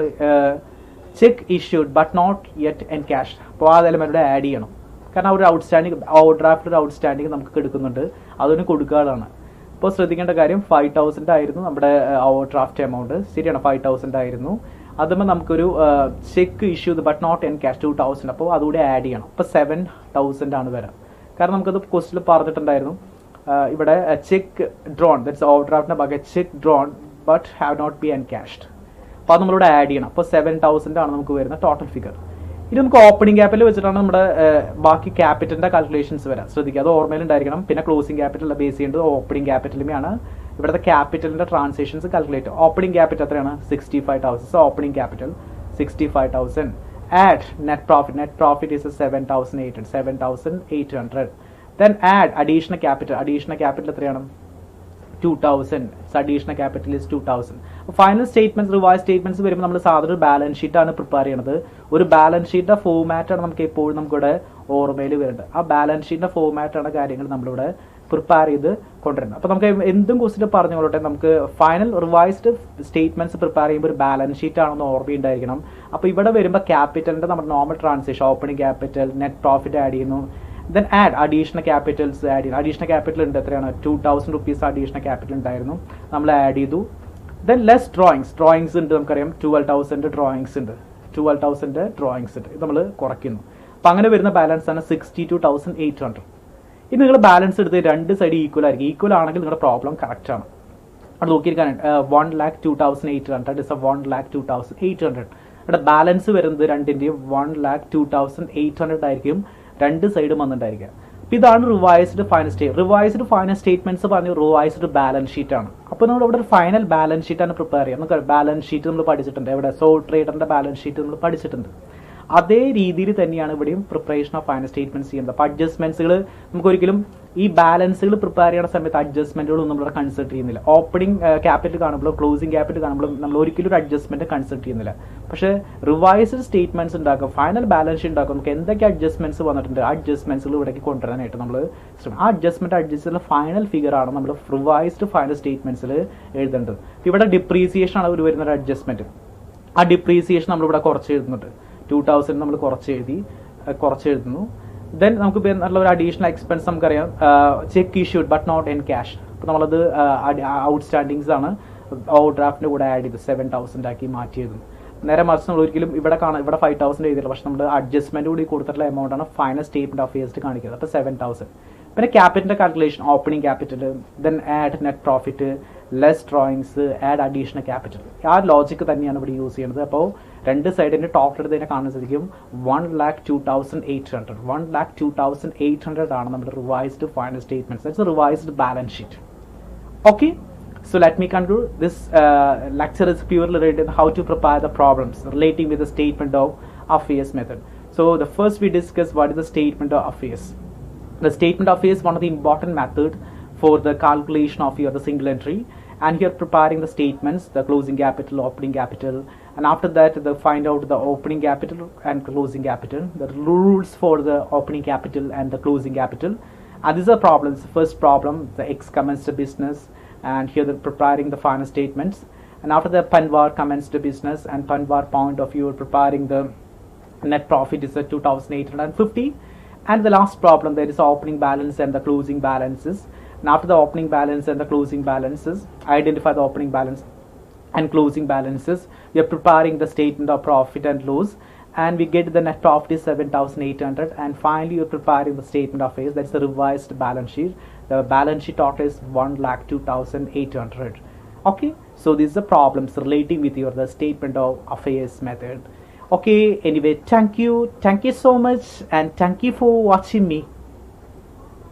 cheque issued but not yet encash. അപ്പോൾ ആ എലമെന്റ് ആഡ് ചെയ്യണം, കാരണം ഒരു ഔട്ട്സ്റ്റാൻഡിംഗ് ഓവർഡ്രാഫ്റ്റ് ഔട്ട്സ്റ്റാൻഡിംഗ് നമുക്ക് എടുക്കുന്നുണ്ട്, അതിന് കൊടുക്കാനാണ്. ഇപ്പോൾ ശ്രദ്ധിക്കേണ്ട കാര്യം 5,000 ആയിരുന്നു നമ്മുടെ ഓവർഡ്രാഫ്റ്റ് എമൗണ്ട്. ശരിയാണ്, 5,000 ആയിരുന്നു. അതുമ്പോൾ നമുക്കൊരു cheque issued but not encash 2,000. അപ്പോൾ അതുകൂടെ ആഡ് ചെയ്യണം. അപ്പോൾ 7,000 ആണ് വരാം. കാരണം നമുക്കത് ക്വസ്റ്റിൽ പറഞ്ഞിട്ടുണ്ടായിരുന്നു, ഇവിടെ ചെക്ക് ഡ്രോൺ ദാറ്റ്സ് ഓവർഡ്രാഫ്റ്റിന്റെ ഭാഗം cheque drawn but have not be encashed. അപ്പോൾ അത് നമ്മളിവിടെ ആഡ് ചെയ്യണം. അപ്പോൾ 7,000 ആണ് നമുക്ക് വരുന്ന ടോട്ടൽ ഫിഗർ. ഇനി നമുക്ക് ഓപ്പണിംഗ് ക്യാപിറ്റൽ വെച്ചിട്ടാണ് നമ്മുടെ ബാക്കി ക്യാപിറ്റലിന്റെ കാൽക്കുലേഷൻസ് വരാം. ശ്രദ്ധിക്കുക, അത് ഓർമ്മയിലുണ്ടായിരിക്കണം. പിന്നെ ക്ലോസിംഗ് ക്യാപിറ്റൽ ബേസ് ചെയ്യേണ്ടത് ഓപ്പണിംഗ് ക്യാപിറ്റലുമാണ് ഇവിടുത്തെ ക്യാപിറ്റലിന്റെ ട്രാൻസാക്ഷൻസ് കാൽക്കുലേറ്റ്. ഓപ്പണിംഗ് ക്യാപിറ്റൽ എത്രയാണ്? 65,000. So opening capital 65,000. Add net profit is 7,800. Then add additional capital എത്രയാണ്? 2,000. So additional capital is 2,000. Final statements, revise statements വരുമ്പോൾ നമ്മൾ സാധാരണ ഒരു ബാലൻസ് ഷീറ്റ് ആണ് പ്രിപ്പയർ ചെയ്യുന്നത്. ഒരു ബാലൻസ് ഷീറ്റിന്റെ ഫോമാറ്റ് ആണ് നമുക്ക് എപ്പോഴും നമുക്കിവിടെ ഓർമ്മയിൽ വരുന്നത്. ആ ബാലൻസ് ഷീറ്റിന്റെ ഫോമാറ്റ് ആണ് കാര്യങ്ങൾ നമ്മളിവിടെ പ്രിപ്പയർ ചെയ്ത് കൊണ്ടുവരുന്നത്. അപ്പോൾ നമുക്ക് എന്തും കുറിച്ചിട്ട് പറഞ്ഞുകൊള്ളട്ടെ, നമുക്ക് ഫൈനൽ റിവൈസ്ഡ് സ്റ്റേറ്റ്മെന്റ്സ് പ്രിപ്പയർ ചെയ്യുമ്പോൾ ഒരു ബാലൻസ് ഷീറ്റ് ആണെന്ന് ഓർമ്മയുണ്ടായിരിക്കണം. അപ്പോൾ ഇവിടെ വരുമ്പോൾ ക്യാപിറ്റലിന്റെ നമ്മുടെ normal transaction, opening capital, net profit add ചെയ്യുന്നു. Then add additional capitals. Additional capital ഉണ്ട്, എത്രയാണ്? 2,000 rupees additional capital ഉണ്ടായിരുന്നു, നമ്മൾ ആഡ് ചെയ്തു. Then less drawings ഉണ്ട്, നമുക്കറിയാം 12,000 drawings ഉണ്ട്, 12,000 drawings ഉണ്ട്, ഇത് നമ്മൾ കുറയ്ക്കുന്നു. അപ്പം അങ്ങനെ വരുന്ന ബാലൻസ് ആണ് 62,800. ഇനി നിങ്ങൾ ബാലൻസ് എടുത്ത് രണ്ട് സൈഡ് ഈക്വൽ ആയിരിക്കും. ഈക്വൽ ആണെങ്കിൽ നിങ്ങളുടെ പ്രോബ്ലം കറക്റ്റ് ആണ്. അത് നോക്കിയിരിക്കാനായിട്ട് 1,02,800 ഇസ് 1,02,800. ഇവിടെ ബാലൻസ് വരുന്നത് രണ്ടിൻ്റെയും 1,02,800 ആയിരിക്കും, രണ്ട് സൈഡും വന്നിട്ടുണ്ടായിരിക്കുക. അപ്പോൾ ഇതാണ് റിവൈസ്ഡ് ഫൈനൽ സ്റ്റേറ്റ്മെന്റ്സ് പറഞ്ഞ റിവൈസ്ഡ് ബാലൻസ് ഷീറ്റ് ആണ്. അപ്പോൾ നമ്മൾ ഇവിടെ ഒരു ഫൈനൽ ബാലൻസ് ഷീറ്റ് ആണ് പ്രിപ്പയർ ചെയ്യുക. നമുക്ക് ബാലൻസ് ഷീറ്റ് നമ്മൾ പഠിച്ചിട്ടുണ്ട്, ഇവിടെ സോൾ ട്രേഡറിന്റെ ബാലൻസ് ഷീറ്റ് നമ്മൾ പഠിച്ചിട്ടുണ്ട്. അതേ രീതിയിൽ തന്നെയാണ് ഇവിടെയും പ്രിപ്പറേഷൻ ഓഫ് ഫൈനൽ സ്റ്റേറ്റ്മെന്റ്സ് ചെയ്യുന്നത്. അപ്പോൾ അഡ്ജസ്റ്റ്മെന്റ്സുകൾ നമുക്കൊരിക്കലും ഈ ബാലൻസുകൾ പ്രിപ്പയർ ചെയ്യുന്ന സമയത്ത് അഡ്ജസ്റ്റ്മെന്റുകളൊന്നും നമ്മളിവിടെ കൺസിഡർ ചെയ്യുന്നില്ല. ഓപ്പണിംഗ് ക്യാപിറ്റൽ കാണുമ്പോഴും ക്ലോസിംഗ് ക്യാപിറ്റൽ കാണുമ്പോഴും നമ്മൾ ഒരിക്കലും ഒരു അഡ്ജസ്റ്റ്മെന്റ് കൺസിഡർ ചെയ്യുന്നില്ല. പക്ഷേ റിവൈസ്ഡ് സ്റ്റേറ്റ്മെന്റ്സ് ഉണ്ടാക്കും, ഫൈനൽ ബാലൻസ് ഷീറ്റ് ഉണ്ടാക്കും, നമുക്ക് എന്തൊക്കെ അഡ്ജസ്റ്റ്മെന്റ്സ് വന്നിട്ടുണ്ട് അഡ്ജസ്റ്റ്മെന്റ്സുകൾ ഇവിടേക്ക് കൊണ്ടുവരാനായിട്ട് നമ്മൾ ആ അഡ്ജസ്റ്റ് ഫൈനൽ ഫിഗർ ആണ് നമ്മൾ റിവൈസ്ഡ് ഫൈനൽ സ്റ്റേറ്റ്മെന്റ്സിൽ എഴുതേണ്ടത്. ഇവിടെ ഡിപ്രീസിയേഷൻ ആണ് ഒരു വരുന്ന ഒരു അഡ്ജസ്റ്റ്മെന്റ്. ആ ഡിപ്രീസിയേഷൻ നമ്മളിവിടെ കുറച്ച് എഴുതുന്നുണ്ട്, 2,000 നമ്മൾ കുറച്ച് എഴുതുന്നു. ദെൻ നമുക്ക് നല്ല ഒരു അഡീഷണൽ എക്സ്പെൻസ് നമുക്കറിയാം, cheque issued but not in cash. അപ്പോൾ നമ്മളത് ഔട്ട്സ്റ്റാൻഡിങ്സ് ആണ് ഓവർ ഡ്രാഫ്റ്റിൻ്റെ കൂടെ ആഡ് ചെയ്ത് 7,000 ആക്കി മാറ്റി എഴുതുന്നു. നേരെ മറിച്ച് നമ്മൾ ഒരിക്കലും ഇവിടെ 5,000 എഴുതിയില്ല, പക്ഷെ നമ്മൾ അഡ്ജസ്റ്റ്മെന്റ് കൂടി കൊടുത്തിട്ടുള്ള എമൗണ്ട് ആണ് ഫൈനൽ സ്റ്റേറ്റ്മെന്റ് ഓഫ് ഇയേഴ്സ് കാണിക്കുന്നത്. അപ്പോൾ 7,000. പിന്നെ ക്യാപിറ്റലിന്റെ calculation, opening capital, then add net profit, less drawings, add additional capital. ആ ലോജിക്ക് തന്നെയാണ് ഇവിടെ യൂസ് ചെയ്യുന്നത്. അപ്പോൾ രണ്ട് സൈഡിന്റെ ടോട്ടൽ എടുത്ത് തന്നെ കാണാൻ സാധിക്കും 1,02,800. 1,02,800 ആണ് നമ്മുടെ revised final statements, that's revised balance sheet. Okay, so let me conclude. This lecture is purely related to how to prepare the problems relating with the statement of affairs method. So the first we discuss what is the statement of affairs. The statement of affairs is one of the important method for the calculation of the single entry, and here preparing the statements, the closing capital, opening capital, and after that the find out the opening capital and closing capital, the rules for the opening capital and the closing capital. And these are problems. The first problem, the X commenced the business, and here they're preparing the final statements. And after the Panvar commenced the business, and Panvar point of view preparing the net profit is at 2,850. And the last problem, there is the opening balance and the closing balances. And after the opening balance and the closing balances, identify the opening balance and closing balances. We are preparing the statement of profit and loss, and we get the net profit is 7,800. And finally, you are preparing the statement of affairs. That's the revised balance sheet. The balance sheet total is 1,02,800. Okay, so these are the problems relating with the statement of affairs method. Okay, anyway, thank you so much, and thank you for watching me.